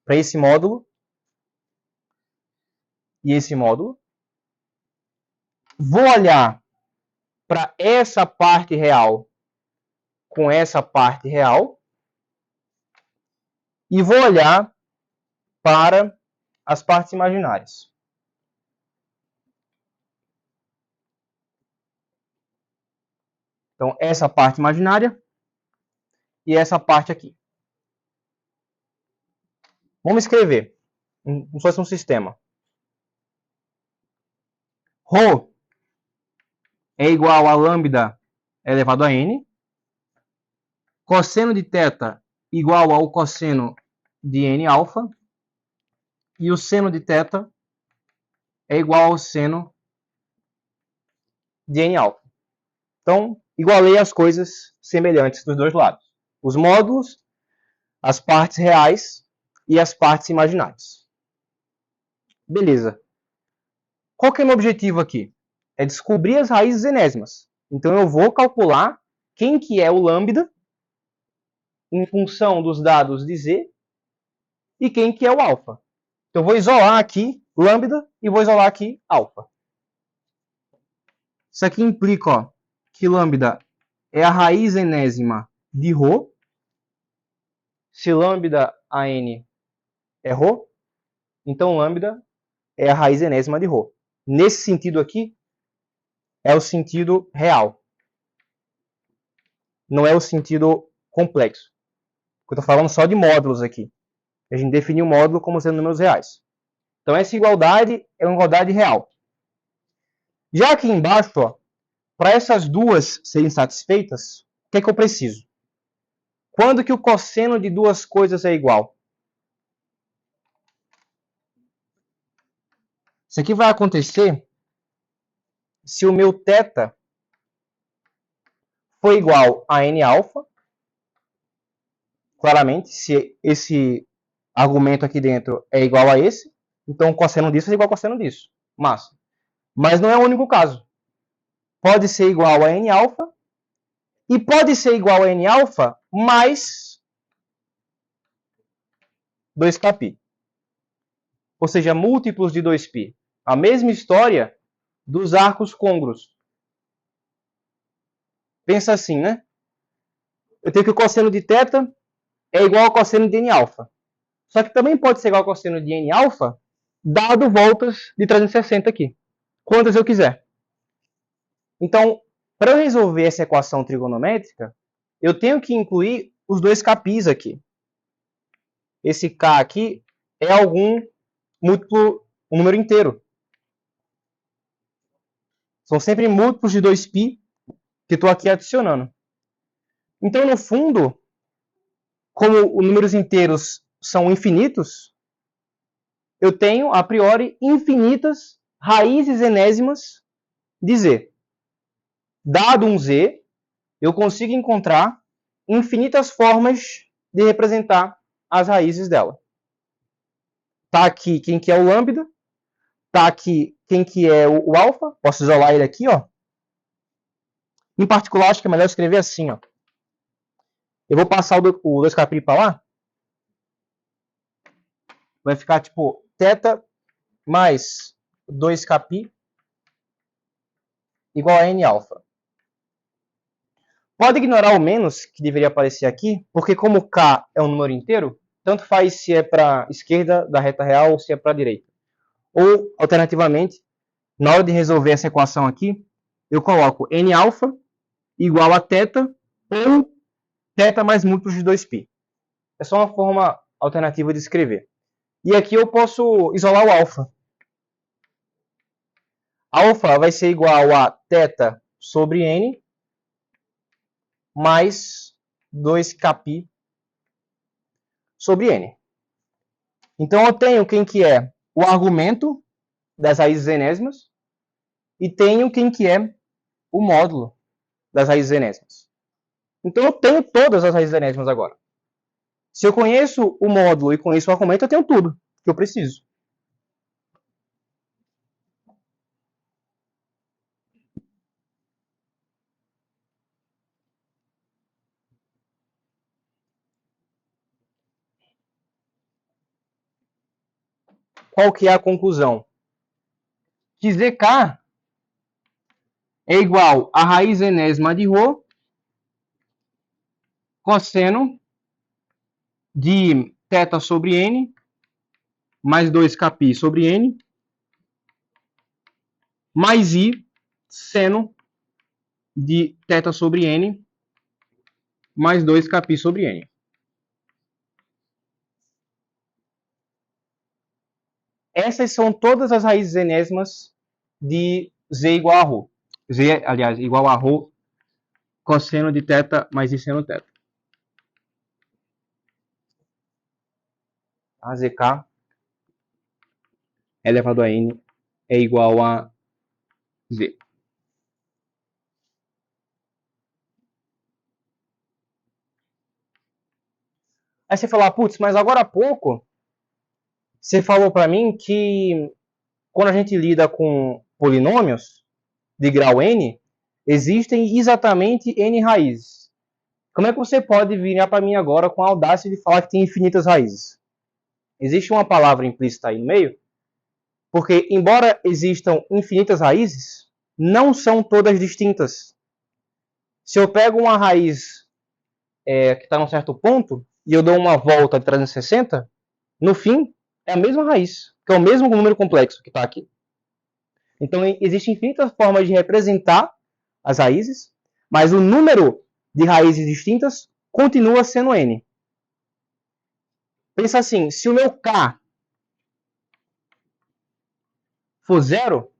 para esse módulo e esse módulo. Vou olhar para essa parte real com essa parte real e vou olhar para as partes imaginárias. Então, essa parte imaginária e essa parte aqui. Vamos escrever como se fosse um sistema. Rho é igual a lambda elevado a n. Cosseno de θ igual ao cosseno de n alfa. E o seno de θ é igual ao seno de n alfa. Então, igualei as coisas semelhantes dos dois lados. Os módulos, as partes reais e as partes imaginárias. Beleza. Qual que é o meu objetivo aqui? É descobrir as raízes enésimas. Então eu vou calcular quem que é o lambda em função dos dados de Z e quem que é o alfa. Então eu vou isolar aqui lambda e vou isolar aqui alfa. Isso aqui implica ó, que lambda é a raiz enésima de ρ. Se lambda a n é ρ, então lambda é a raiz enésima de ρ. Nesse sentido aqui, é o sentido real. Não é o sentido complexo. Eu estou falando só de módulos aqui. A gente definiu o módulo como sendo números reais. Então essa igualdade é uma igualdade real. Já aqui embaixo, para essas duas serem satisfeitas, o que é que eu preciso? Quando que o cosseno de duas coisas é igual? Isso aqui vai acontecer se o meu θ for igual a n alfa. Claramente, se esse argumento aqui dentro é igual a esse, então o cosseno disso é igual ao cosseno disso. Massa. Mas não é o único caso. Pode ser igual a n alfa e pode ser igual a n alfa mais 2kπ. Ou seja, múltiplos de 2π. A mesma história dos arcos côngruos. Pensa assim, né? Eu tenho que o cosseno de θ é igual ao cosseno de n alfa. Só que também pode ser igual ao cosseno de n alfa, dado voltas de 360 aqui. Quantas eu quiser. Então, para eu resolver essa equação trigonométrica, eu tenho que incluir os dois kπs aqui. Esse k aqui é algum múltiplo, um número inteiro. São sempre múltiplos de 2π que estou aqui adicionando. Então, no fundo, como os números inteiros são infinitos, eu tenho, a priori, infinitas raízes enésimas de z. Dado um z, eu consigo encontrar infinitas formas de representar as raízes dela. Está aqui quem que é o lambda, está aqui quem que é o alfa, posso isolar ele aqui, ó. Em particular, acho que é melhor escrever assim, ó. Eu vou passar o 2kπ para lá. Vai ficar tipo θ mais 2kπ igual a n alfa. Pode ignorar o menos que deveria aparecer aqui, porque como k é um número inteiro, tanto faz se é para a esquerda da reta real ou se é para a direita. Ou, alternativamente, na hora de resolver essa equação aqui, eu coloco N-alfa igual a θ ou θ mais múltiplos de 2π. É só uma forma alternativa de escrever. E aqui eu posso isolar o alfa. Alfa vai ser igual a θ sobre N mais 2kπ sobre N. Então eu tenho quem que é o argumento das raízes enésimas e tenho quem que é o módulo das raízes enésimas. Então eu tenho todas as raízes enésimas agora. Se eu conheço o módulo e conheço o argumento, eu tenho tudo que eu preciso. Qual que é a conclusão? Que ZK é igual a raiz enésima de Rho cosseno de θ sobre N mais 2kπ sobre N mais I seno de θ sobre N mais 2kπ sobre N. Essas são todas as raízes enésimas de Z igual a Rho. Z, aliás, igual a Rho cosseno de θ mais I seno θ. A ZK elevado a N é igual a Z. Aí você fala, putz, mas agora há pouco você falou para mim que quando a gente lida com polinômios de grau n, existem exatamente n raízes. Como é que você pode virar para mim agora com a audácia de falar que tem infinitas raízes? Existe uma palavra implícita aí no meio, porque embora existam infinitas raízes, não são todas distintas. Se eu pego uma raiz que está num certo ponto e eu dou uma volta de 360, no fim é a mesma raiz, que é o mesmo número complexo que está aqui. Então existem infinitas formas de representar as raízes, mas o número de raízes distintas continua sendo n. Pensa assim, se o meu k for zero,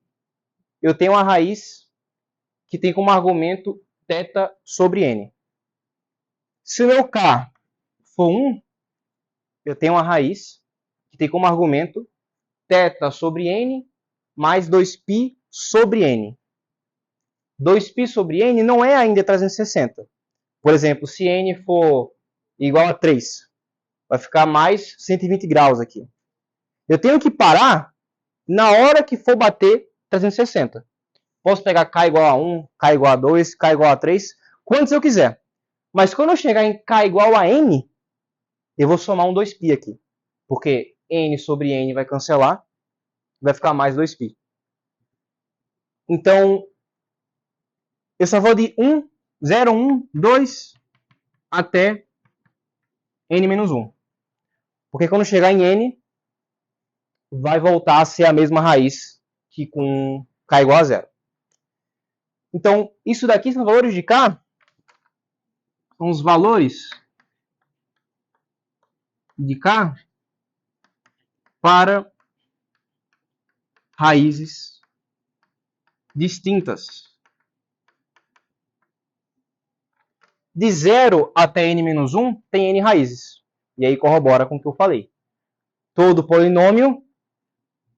eu tenho uma raiz que tem como argumento θ sobre n. Se o meu k for 1, eu tenho uma raiz que tem como argumento θ sobre n mais 2π sobre n. 2π sobre n não é ainda 360. Por exemplo, se n for igual a 3, vai ficar mais 120 graus aqui. Eu tenho que parar na hora que for bater 360. Posso pegar k igual a 1, k igual a 2, k igual a 3, quantos eu quiser. Mas quando eu chegar em k igual a n, eu vou somar um 2π aqui. Porque n sobre n vai cancelar, vai ficar mais 2π. Então, eu só vou de 1, 0, 1, 2 até n-1. Porque quando chegar em n, vai voltar a ser a mesma raiz que com k igual a 0. Então, isso daqui são valores de k, são os valores de k para raízes distintas. De 0 até n-1 tem n raízes. E aí corrobora com o que eu falei. Todo polinômio,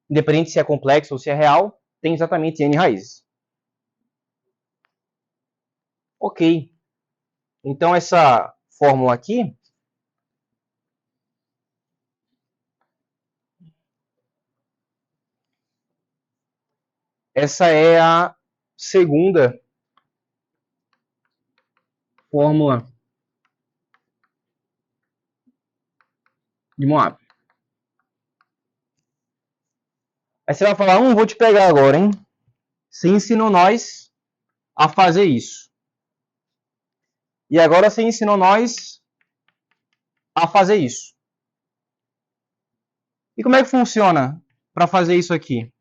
independente se é complexo ou se é real, tem exatamente n raízes. Ok. Então essa fórmula aqui essa é a segunda fórmula de Moab. Aí você vai falar, vou te pegar agora, hein? Você ensinou nós a fazer isso. E agora você ensinou nós a fazer isso. E como é que funciona para fazer isso aqui?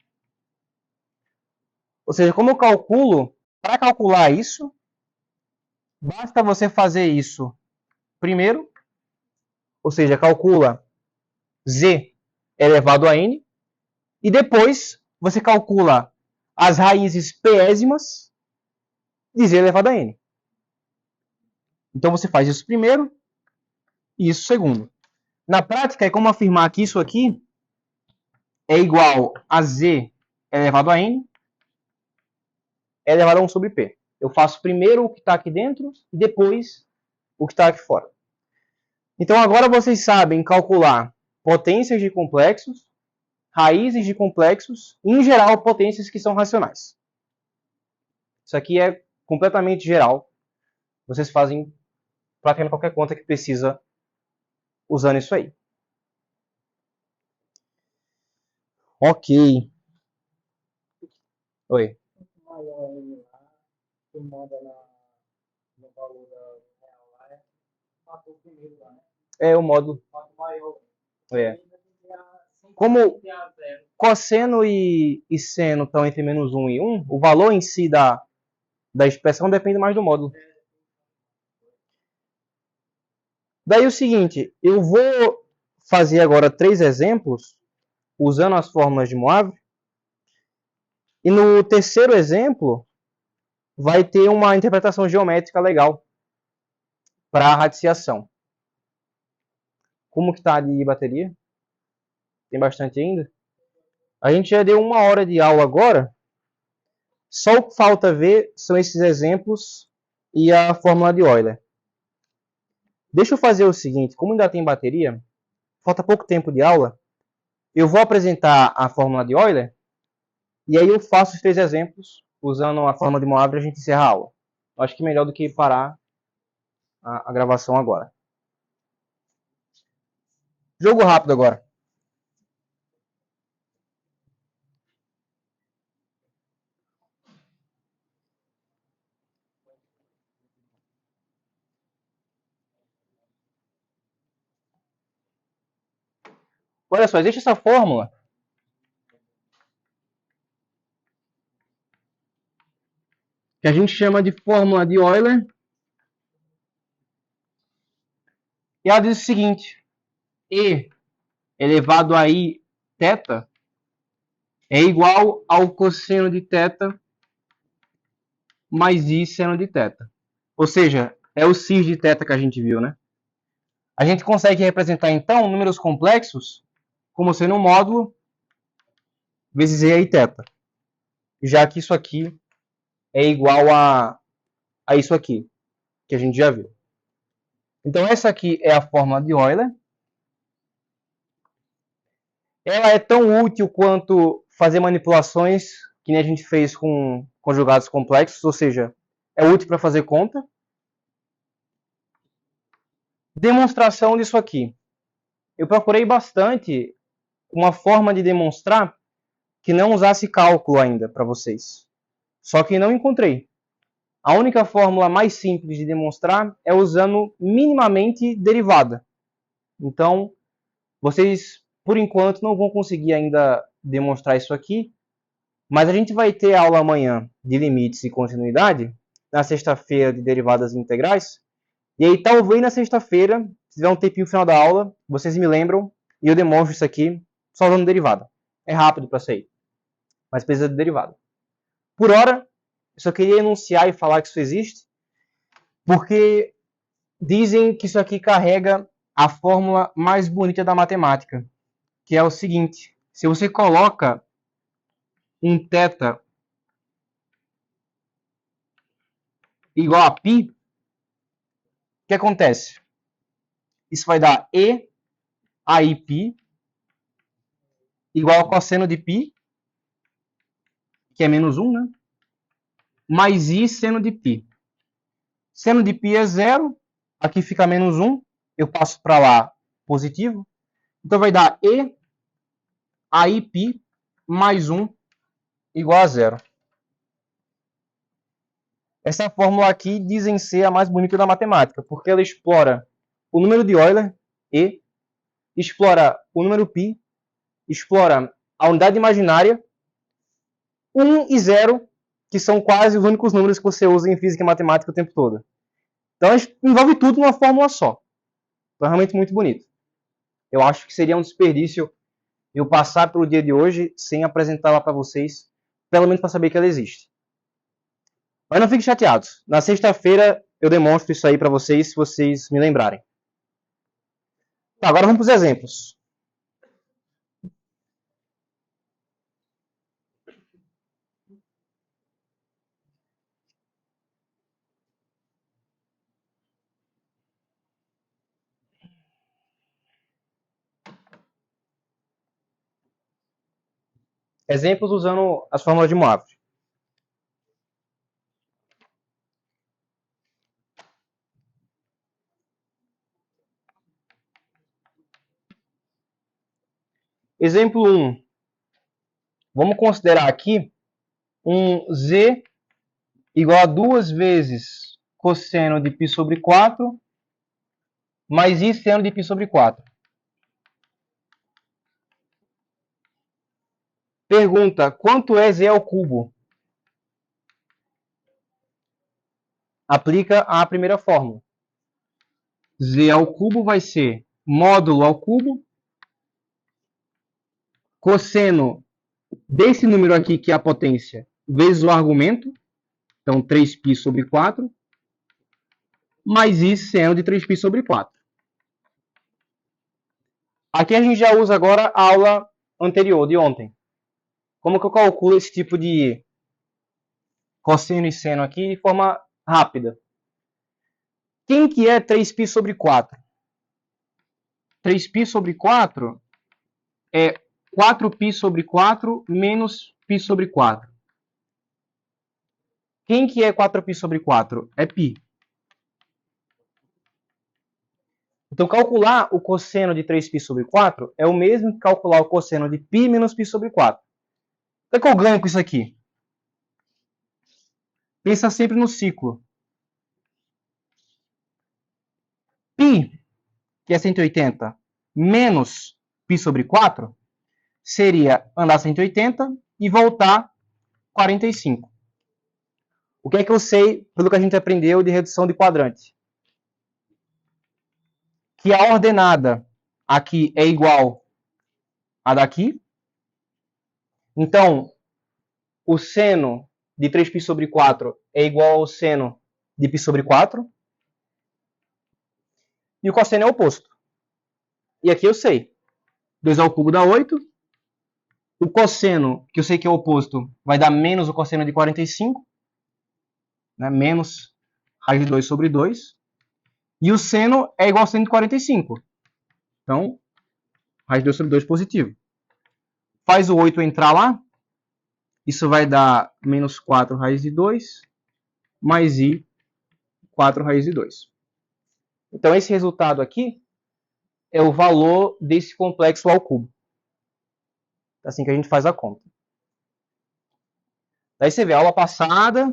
Ou seja, como eu calculo, para calcular isso, basta você fazer isso primeiro, ou seja, calcula z elevado a n, e depois você calcula as raízes pésimas de z elevado a n. Então você faz isso primeiro e isso segundo. Na prática, é como afirmar que isso aqui é igual a z elevado a n elevado a 1 sobre p. Eu faço primeiro o que está aqui dentro e depois o que está aqui fora. Então agora vocês sabem calcular potências de complexos, raízes de complexos e, em geral, potências que são racionais. Isso aqui é completamente geral. Vocês fazem praticamente qualquer conta que precisa usando isso aí. Ok. Oi. É o módulo. É. Como cosseno e seno estão entre menos 1 e 1, o valor em si da expressão depende mais do módulo. Daí o seguinte, eu vou fazer agora 3 exemplos usando as fórmulas de Moivre. E no terceiro exemplo vai ter uma interpretação geométrica legal para a radiciação. Como que está de bateria? Tem bastante ainda? A gente já deu 1 hora de aula agora. Só o que falta ver são esses exemplos e a fórmula de Euler. Deixa eu fazer o seguinte, como ainda tem bateria, falta pouco tempo de aula, eu vou apresentar a fórmula de Euler e aí eu faço os 3 exemplos usando a fórmula de Moivre e a gente encerra a aula. Eu acho que melhor do que parar a gravação agora. Jogo rápido agora. Olha só, existe essa fórmula que a gente chama de fórmula de Euler. E ela diz o seguinte: E elevado a I θ é igual ao cosseno de θ mais I seno de θ. Ou seja, é o cis de θ que a gente viu, né? A gente consegue representar, então, números complexos como sendo um módulo vezes E e θ. Já que isso aqui é igual a isso aqui, que a gente já viu. Então, essa aqui é a fórmula de Euler. Ela é tão útil quanto fazer manipulações que nem a gente fez com conjugados complexos, ou seja, é útil para fazer conta. Demonstração disso aqui. Eu procurei bastante uma forma de demonstrar que não usasse cálculo ainda para vocês. Só que não encontrei. A única fórmula mais simples de demonstrar é usando minimamente derivada. Então, vocês, por enquanto, não vão conseguir ainda demonstrar isso aqui, mas a gente vai ter aula amanhã de limites e continuidade, na sexta-feira de derivadas integrais, e aí talvez na sexta-feira, se tiver um tempinho no final da aula, vocês me lembram e eu demonstro isso aqui só usando derivada. É rápido para sair, mas precisa de derivada. Por hora, eu só queria enunciar e falar que isso existe, porque dizem que isso aqui carrega a fórmula mais bonita da matemática, que é o seguinte: se você coloca um θ igual a π, o que acontece? Isso vai dar E a π igual ao cosseno de π, que é menos 1, né? Mais I seno de π. Seno de π é 0, aqui fica menos 1, eu passo para lá positivo, então vai dar E a π mais 1 igual a 0. Essa fórmula aqui dizem ser a mais bonita da matemática, porque ela explora o número de Euler, E, explora o número π, explora a unidade imaginária, 1 e 0 que são quase os únicos números que você usa em física e matemática o tempo todo. Então, a gente envolve tudo numa fórmula só. Então, é realmente muito bonito. Eu acho que seria um desperdício eu passar pelo dia de hoje sem apresentá-la para vocês, pelo menos para saber que ela existe. Mas não fiquem chateados. Na sexta-feira eu demonstro isso aí para vocês, se vocês me lembrarem. Tá, agora vamos para os exemplos. Exemplos usando as fórmulas de Moivre. Exemplo 1. Vamos considerar aqui um z igual a 2 vezes cosseno de π sobre 4 mais i seno de π sobre 4. Pergunta, quanto é z ao cubo? Aplica a primeira fórmula. Z ao cubo vai ser módulo ao cubo, cosseno desse número aqui, que é a potência, vezes o argumento, então 3π sobre 4, mais i seno de 3π sobre 4. Aqui a gente já usa agora a aula anterior, de ontem. Como que eu calculo esse tipo de cosseno e seno aqui de forma rápida? Quem que é 3π sobre 4? 3π sobre 4 é 4π sobre 4 menos π sobre 4. Quem que é 4π sobre 4? É π. Então, calcular o cosseno de 3π sobre 4 é o mesmo que calcular o cosseno de π menos π sobre 4. O que eu ganho com isso aqui? Pensa sempre no ciclo. π, que é 180, menos π sobre 4, seria andar 180 e voltar 45. O que é que eu sei pelo que a gente aprendeu de redução de quadrante? Que a ordenada aqui é igual a daqui. Então, o seno de 3π sobre 4 é igual ao seno de π sobre 4. E o cosseno é o oposto. E aqui eu sei. 2 ao cubo dá 8. O cosseno, que eu sei que é o oposto, vai dar menos o cosseno de 45. Né? Menos raiz de 2 sobre 2. E o seno é igual ao seno de 45. Então, raiz de 2 sobre 2 positivo. Faz o 8 entrar lá. Isso vai dar menos 4 raiz de 2, mais i, 4 raiz de 2. Então, esse resultado aqui é o valor desse complexo ao cubo. Assim que a gente faz a conta. Daí você vê, a aula passada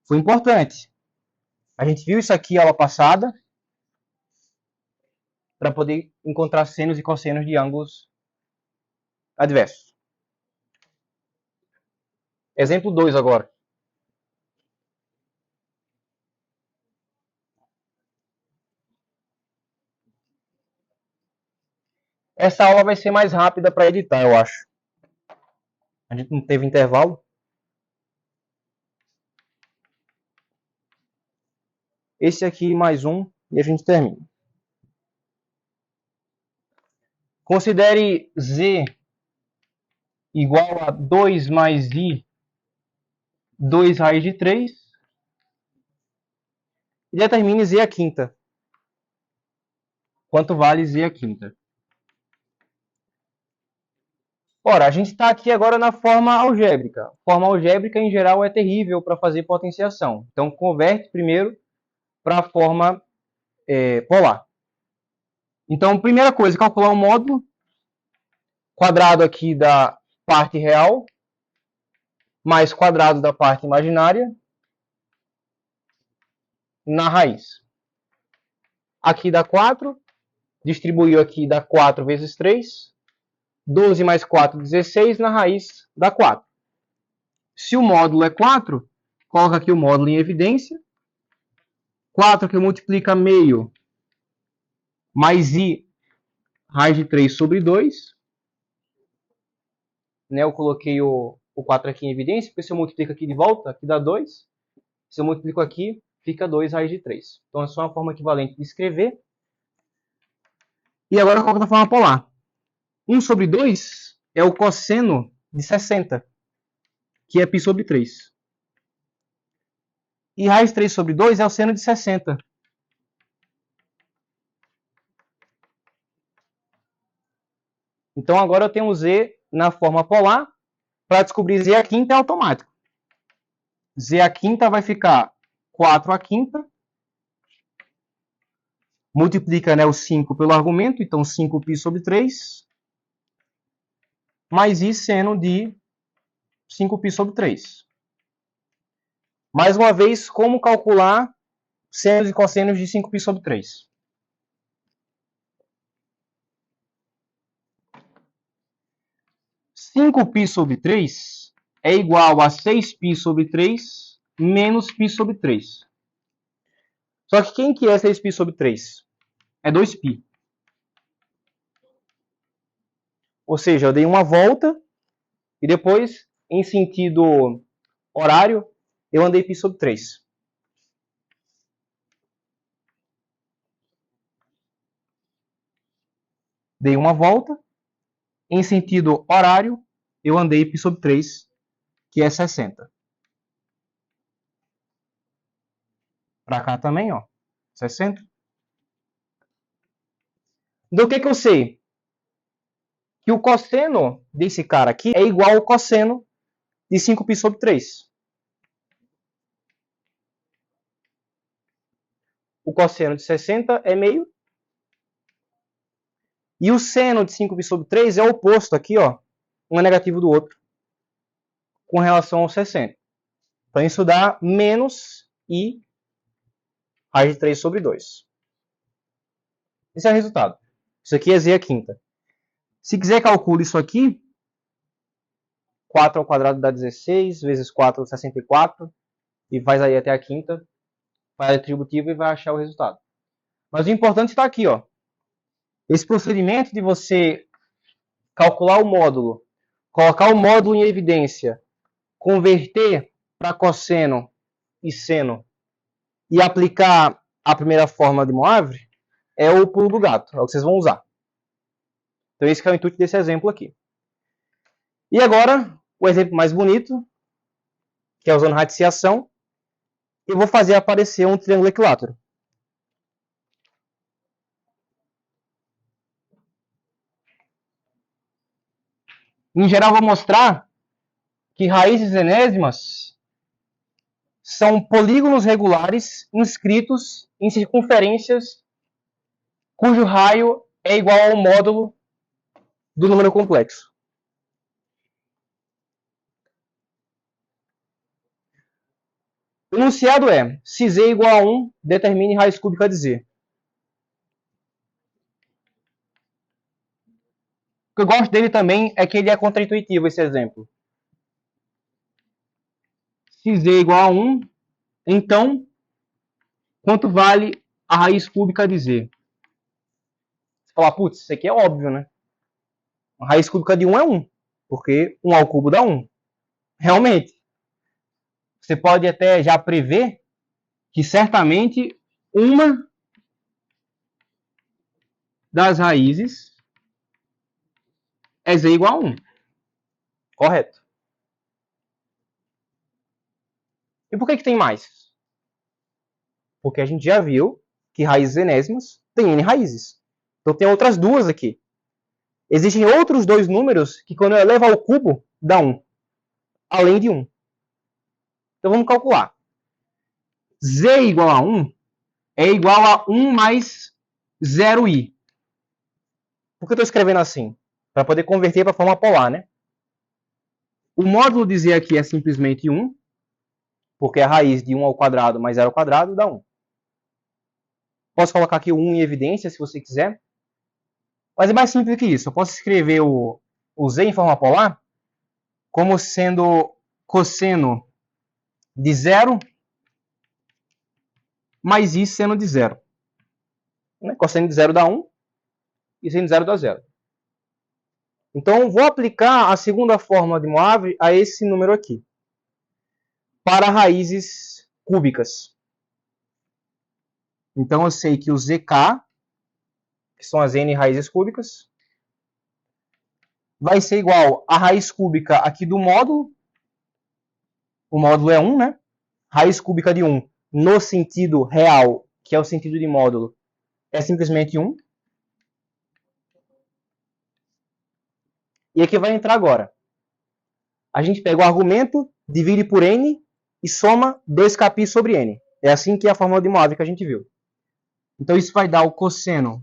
foi importante. A gente viu isso aqui na aula passada para poder encontrar senos e cossenos de ângulos adversos. Exemplo 2 agora. Essa aula vai ser mais rápida para editar, eu acho. A gente não teve intervalo. Esse aqui mais um e a gente termina. Considere z igual a 2 mais i, 2 raiz de 3. E determine z à quinta. Quanto vale z à quinta? Ora, a gente está aqui agora na forma algébrica. Forma algébrica, em geral, é terrível para fazer potenciação. Então, converte primeiro para a forma polar. Então, primeira coisa, calcular o módulo. Quadrado aqui da parte real, mais quadrado da parte imaginária, na raiz. Aqui dá 4. Distribuiu aqui dá 4 vezes 3. 12 mais 4, 16. Na raiz dá 4. Se o módulo é 4, coloca aqui o módulo em evidência. 4 que multiplica meio mais i raiz de 3 sobre 2. Né, eu coloquei o 4 aqui em evidência, porque se eu multiplico aqui de volta, aqui dá 2. Se eu multiplico aqui, fica 2 raiz de 3. Então é só uma forma equivalente de escrever. E agora eu coloco na forma polar. 1 sobre 2 é o cosseno de 60, que é π sobre 3. E raiz de 3 sobre 2 é o seno de 60. Então agora eu tenho z na forma polar. Para descobrir z à quinta é automático. Z à quinta vai ficar 4 à quinta. Multiplica, né, o 5 pelo argumento, então 5π sobre 3. Mais i seno de 5π sobre 3. Mais uma vez, como calcular senos e cossenos de 5π sobre 3? Cinco π sobre 3 é igual a 6π sobre 3 menos π sobre 3. Só que quem que é 6π sobre 3? É 2π. Ou seja, eu dei uma volta e depois, em sentido horário, eu andei π sobre 3. Dei uma volta. Em sentido horário, eu andei π sobre 3, que é 60. Para cá também, ó, 60. Então, o que eu sei? Que o cosseno desse cara aqui é igual ao cosseno de 5π sobre 3. O cosseno de 60 é meio. E o seno de 5π sobre 3 é o oposto aqui, ó. Um é negativo do outro. Com relação ao 60. Então, isso dá menos i raiz de 3 sobre 2. Esse é o resultado. Isso aqui é z à quinta. Se quiser, calcule isso aqui. 4 ao quadrado dá 16, vezes 4 dá 64. E faz aí até a quinta. Faz a distributiva e vai achar o resultado. Mas o importante está aqui, ó. Esse procedimento de você calcular o módulo, colocar o módulo em evidência, converter para cosseno e seno e aplicar a primeira fórmula de Moivre é o pulo do gato, é o que vocês vão usar. Então esse que é o intuito desse exemplo aqui. E agora, o exemplo mais bonito, que é usando radiciação, eu vou fazer aparecer um triângulo equilátero. Em geral, vou mostrar que raízes enésimas são polígonos regulares inscritos em circunferências cujo raio é igual ao módulo do número complexo. O enunciado é: se z é igual a 1, determine raiz cúbica de z. O que eu gosto dele também é que ele é contraintuitivo, esse exemplo. Se z é igual a 1, então, quanto vale a raiz cúbica de z? Você fala, putz, isso aqui é óbvio, né? A raiz cúbica de 1 é 1, porque 1 ao cubo dá 1. Realmente. Você pode até já prever que certamente uma das raízes é z igual a 1. Correto. E por que tem mais? Porque a gente já viu que raízes enésimas têm n raízes. Então tem outras duas aqui. Existem outros dois números que quando eu elevo ao cubo dá 1. Além de 1. Então vamos calcular. Z igual a 1 é igual a 1 mais 0i. Por que eu estou escrevendo assim? Para poder converter para a forma polar, né? O módulo de z aqui é simplesmente 1, porque a raiz de 1 ao quadrado mais 0 ao quadrado dá 1. Posso colocar aqui o 1 em evidência, se você quiser. Mas é mais simples que isso. Eu posso escrever o z em forma polar como sendo cosseno de 0 mais i seno de 0. Cosseno de 0 dá 1 e seno de 0 dá 0. Então, vou aplicar a segunda fórmula de Moivre a esse número aqui, para raízes cúbicas. Então, eu sei que o zk, que são as n raízes cúbicas, vai ser igual a raiz cúbica aqui do módulo. O módulo é 1, né? Raiz cúbica de 1 no sentido real, que é o sentido de módulo, é simplesmente 1. E aqui vai entrar agora. A gente pega o argumento, divide por n e soma 2kπ sobre n. É assim que é a fórmula de Moivre que a gente viu. Então, isso vai dar o cosseno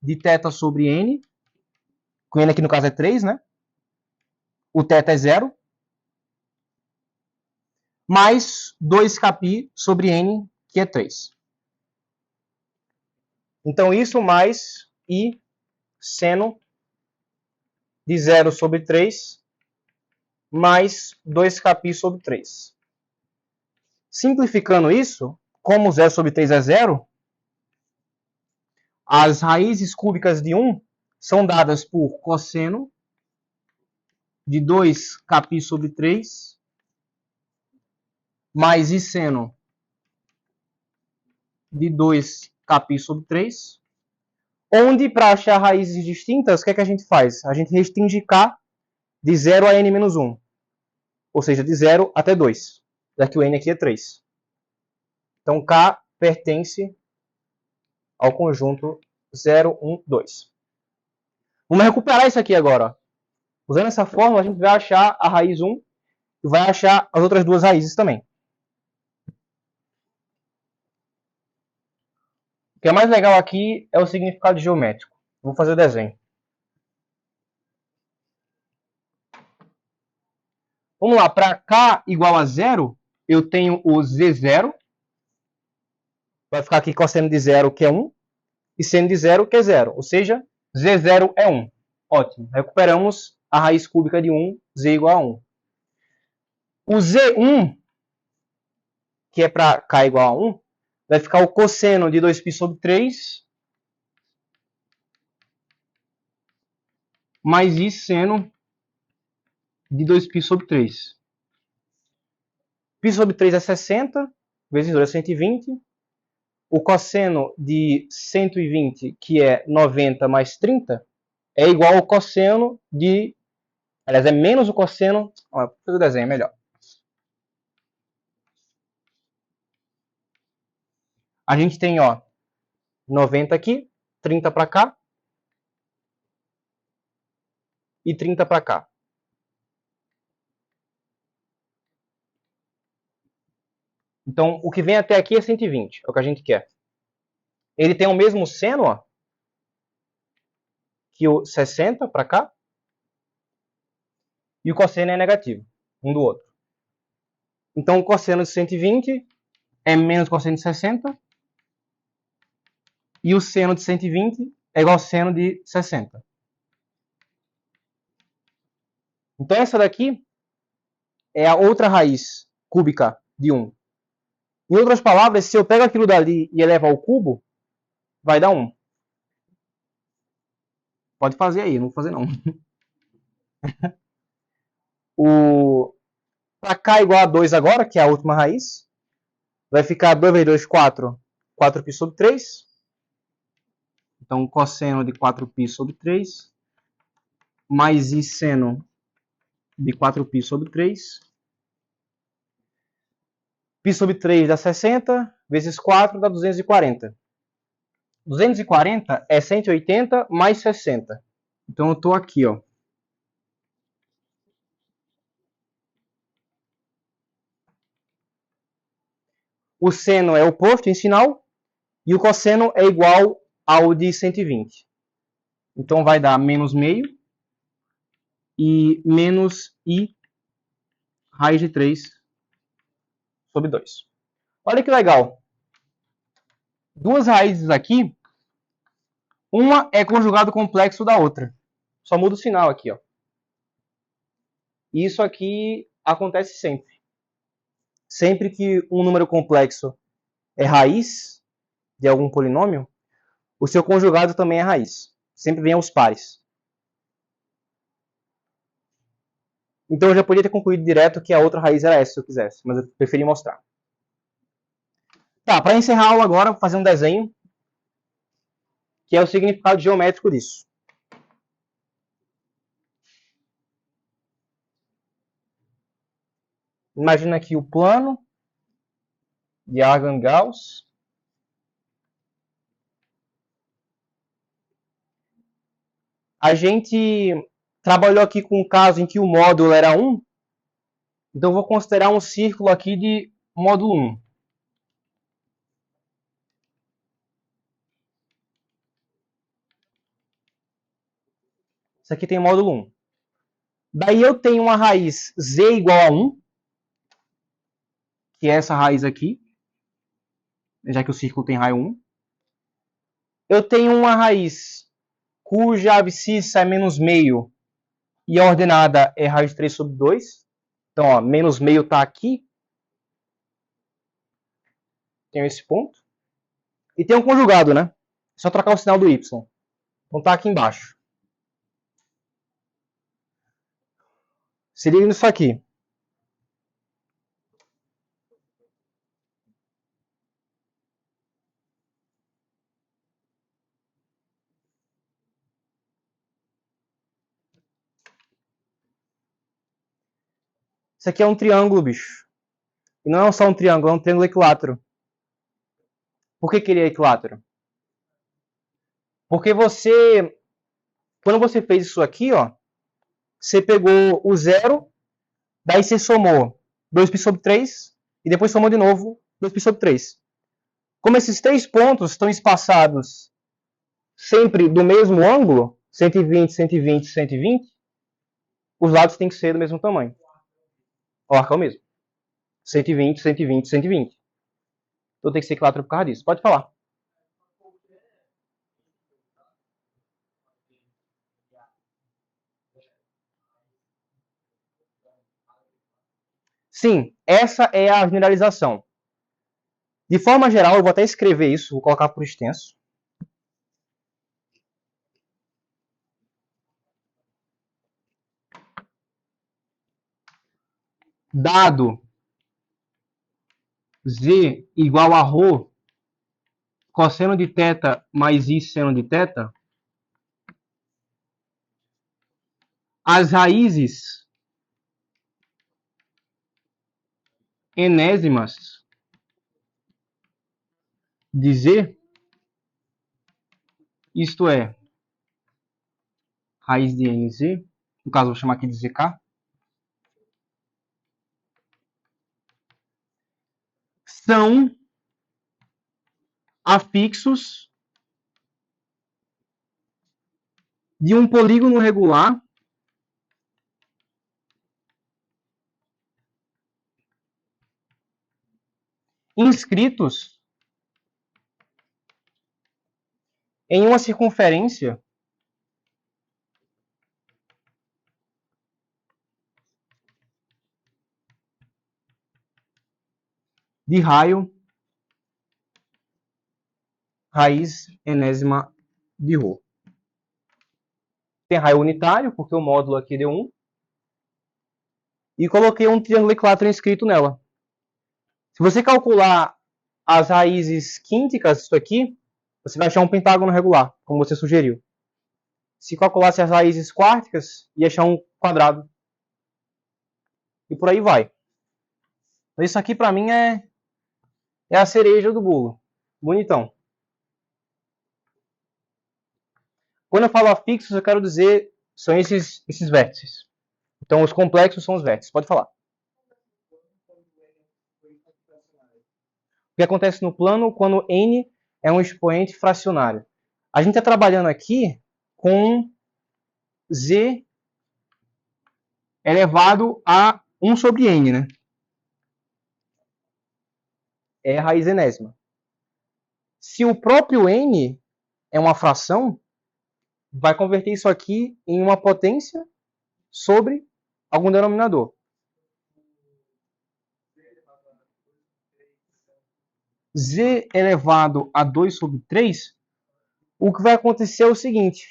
de θ sobre n, com n aqui no caso é 3, né? O θ é 0, mais 2kπ sobre n, que é 3. Então, isso mais i seno de 0 sobre 3, mais 2kπ sobre 3. Simplificando isso, como 0 sobre 3 é 0, as raízes cúbicas de 1 são dadas por cosseno de 2kπ sobre 3, mais i seno de 2kπ sobre 3, onde, para achar raízes distintas, o que é que a gente faz? A gente restringe k de 0 a n menos 1, ou seja, de 0 até 2, já que o n aqui é 3. Então, k pertence ao conjunto 0, 1, 2. Vamos recuperar isso aqui agora. Usando essa fórmula, a gente vai achar a raiz 1 e vai achar as outras duas raízes também. O que é mais legal aqui é o significado geométrico. Vou fazer o desenho. Vamos lá, para k igual a 0, eu tenho o z0. Vai ficar aqui cosseno de 0, que é 1, e seno de 0, que é 0. Ou seja, z0 é 1. Ótimo. Recuperamos a raiz cúbica de 1, z igual a 1. O z1, que é para k igual a 1, vai ficar o cosseno de 2π sobre 3 mais i seno de 2π sobre 3. Π sobre 3 é 60, vezes 2 é 120. O cosseno de 120, que é 90 mais 30, é igual ao cosseno de... Aliás, é menos o cosseno... Vou fazer o desenho melhor. A gente tem, ó, 90 aqui, 30 para cá e 30 para cá. Então, o que vem até aqui é 120, é o que a gente quer. Ele tem o mesmo seno, ó, que o 60 para cá, e o cosseno é negativo, um do outro. Então, o cosseno de 120 é menos o cosseno de 60, e o seno de 120 é igual ao seno de 60. Então, essa daqui é a outra raiz cúbica de 1. Em outras palavras, se eu pego aquilo dali e elevo ao cubo, vai dar 1. Pode fazer aí, não vou fazer não. Para k igual a 2 agora, que é a última raiz, vai ficar 2 vezes 2, 4. 4π sobre 3. Então, cosseno de 4π sobre 3, mais i seno de 4π sobre 3. Π sobre 3 dá 60, vezes 4 dá 240. 240 é 180 mais 60. Então, eu estou aqui, ó. O seno é oposto em sinal e o cosseno é igual ao de 120. Então, vai dar menos meio e menos i raiz de 3 sobre 2. Olha que legal. Duas raízes aqui, uma é conjugado complexo da outra. Só muda o sinal aqui, ó. Isso aqui acontece sempre. Sempre que um número complexo é raiz de algum polinômio, o seu conjugado também é raiz. Sempre vem aos pares. Então eu já podia ter concluído direto que a outra raiz era essa, se eu quisesse, mas eu preferi mostrar. Tá, para encerrar a aula agora, vou fazer um desenho, que é o significado geométrico disso. Imagina aqui o plano de Argand-Gauss. A gente trabalhou aqui com um caso em que o módulo era 1, então eu vou considerar um círculo aqui de módulo 1. Isso aqui tem módulo 1. Daí eu tenho uma raiz z igual a 1, que é essa raiz aqui, já que o círculo tem raio 1. Eu tenho uma raiz cuja abscissa é menos meio e a ordenada é raiz de 3 sobre 2. Então, ó, menos meio está aqui. Tenho esse ponto. E tem um conjugado, né? É só trocar o sinal do y. Então está aqui embaixo. Se liga nisso aqui. Isso aqui é um triângulo, bicho. E não é só um triângulo, é um triângulo equilátero. Por que ele é equilátero? Porque quando você fez isso aqui, ó, você pegou o zero, daí você somou 2π sobre 3, e depois somou de novo 2π sobre 3. Como esses três pontos estão espaçados sempre do mesmo ângulo, 120, 120, 120, os lados têm que ser do mesmo tamanho. O arco é o mesmo. 120, 120, 120. Então tem que ser equilátero por causa disso. Pode falar. Sim, essa é a generalização. De forma geral, eu vou até escrever isso, vou colocar por extenso. Dado z igual a ρ, cosseno de θ mais i seno de θ, as raízes enésimas de z, isto é, raiz de nz, no caso vou chamar aqui de zk, são afixos de um polígono regular inscritos em uma circunferência de raio raiz enésima de ρ. Tem raio unitário, porque o módulo aqui deu 1. E coloquei um triângulo equilátero inscrito nela. Se você calcular as raízes quínticas, isso aqui, você vai achar um pentágono regular, como você sugeriu. Se calculasse as raízes quárticas, ia achar um quadrado. E por aí vai. Então, isso aqui, para mim, é a cereja do bolo. Bonitão. Quando eu falo afixos, eu quero dizer são esses vértices. Então, os complexos são os vértices. Pode falar. O que acontece no plano quando n é um expoente fracionário? A gente está trabalhando aqui com z elevado a 1 sobre n, né? É a raiz enésima. Se o próprio n é uma fração, vai converter isso aqui em uma potência sobre algum denominador. z elevado a 2 sobre 3, o que vai acontecer é o seguinte,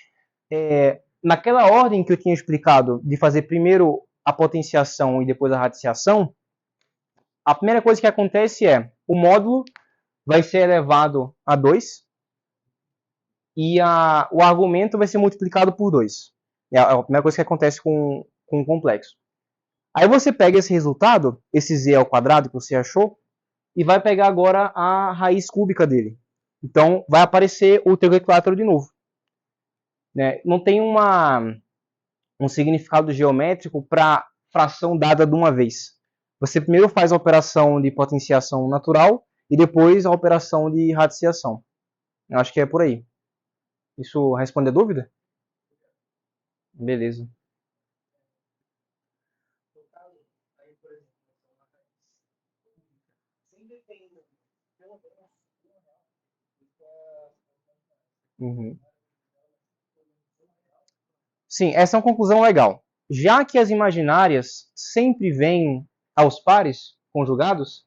naquela ordem que eu tinha explicado, de fazer primeiro a potenciação e depois a radiciação, a primeira coisa que acontece é, o módulo vai ser elevado a 2 e o argumento vai ser multiplicado por 2. É a primeira coisa que acontece com o complexo. Aí você pega esse resultado, esse z ao quadrado que você achou, e vai pegar agora a raiz cúbica dele. Então, vai aparecer o teu equilátero de novo. Né? Não tem um significado geométrico para fração dada de uma vez. Você primeiro faz a operação de potenciação natural e depois a operação de radiciação. Eu acho que é por aí. Isso responde a dúvida? Beleza. Uhum. Sim, essa é uma conclusão legal. Já que as imaginárias sempre vêm aos pares conjugados,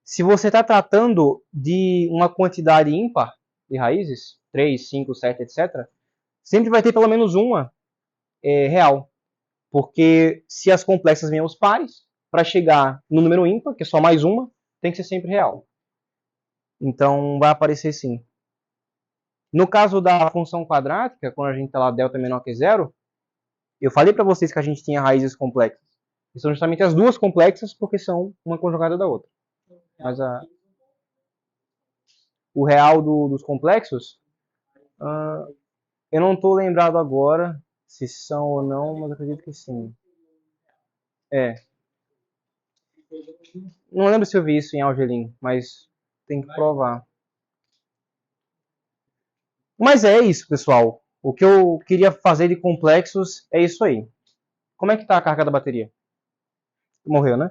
se você está tratando de uma quantidade ímpar de raízes, 3, 5, 7, etc., sempre vai ter pelo menos uma real. Porque se as complexas vêm aos pares, para chegar no número ímpar, que é só mais uma, tem que ser sempre real. Então vai aparecer sim. No caso da função quadrática, quando a gente está lá delta menor que zero, eu falei para vocês que a gente tinha raízes complexas. E são justamente as duas complexas porque são uma conjugada da outra. Mas o real dos complexos, eu não estou lembrado agora se são ou não, mas acredito que sim. Não lembro se eu vi isso em Algelin, mas tem que provar. Mas é isso, pessoal. O que eu queria fazer de complexos é isso aí. Como é que está a carga da bateria? Morreu, né?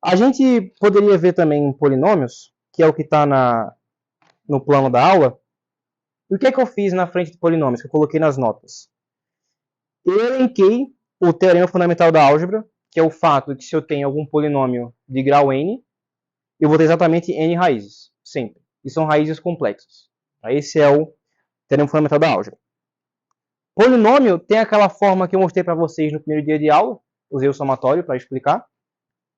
A gente poderia ver também polinômios, que é o que está no plano da aula. E o que é que eu fiz na frente de polinômios, que eu coloquei nas notas? Eu elenquei o teorema fundamental da álgebra, que é o fato de que se eu tenho algum polinômio de grau n, eu vou ter exatamente n raízes, sempre. E são raízes complexas. Esse é o teorema fundamental da álgebra. Polinômio tem aquela forma que eu mostrei para vocês no primeiro dia de aula. Usei o somatório para explicar.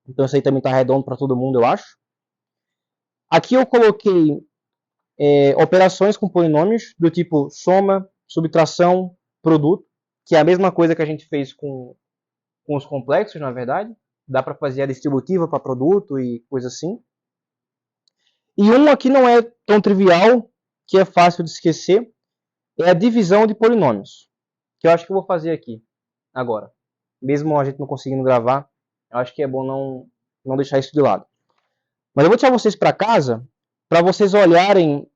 Então isso aí também está redondo para todo mundo, eu acho. Aqui eu coloquei operações com polinômios do tipo soma, subtração, produto, que é a mesma coisa que a gente fez com os complexos, na verdade. Dá para fazer a distributiva para produto e coisa assim. E um aqui não é tão trivial, que é fácil de esquecer, é a divisão de polinômios, que eu acho que eu vou fazer aqui, agora. Mesmo a gente não conseguindo gravar, eu acho que é bom não deixar isso de lado. Mas eu vou tirar vocês para casa, para vocês olharem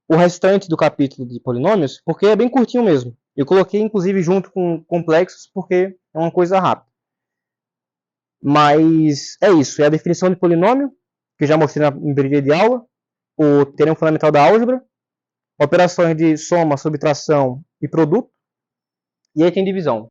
o restante do capítulo de polinômios, porque é bem curtinho mesmo. Eu coloquei, inclusive, junto com complexos, porque é uma coisa rápida. Mas é isso, é a definição de polinômio, que eu já mostrei no primeiro dia de aula, o teorema fundamental da álgebra, operações de soma, subtração e produto, e aí tem divisão.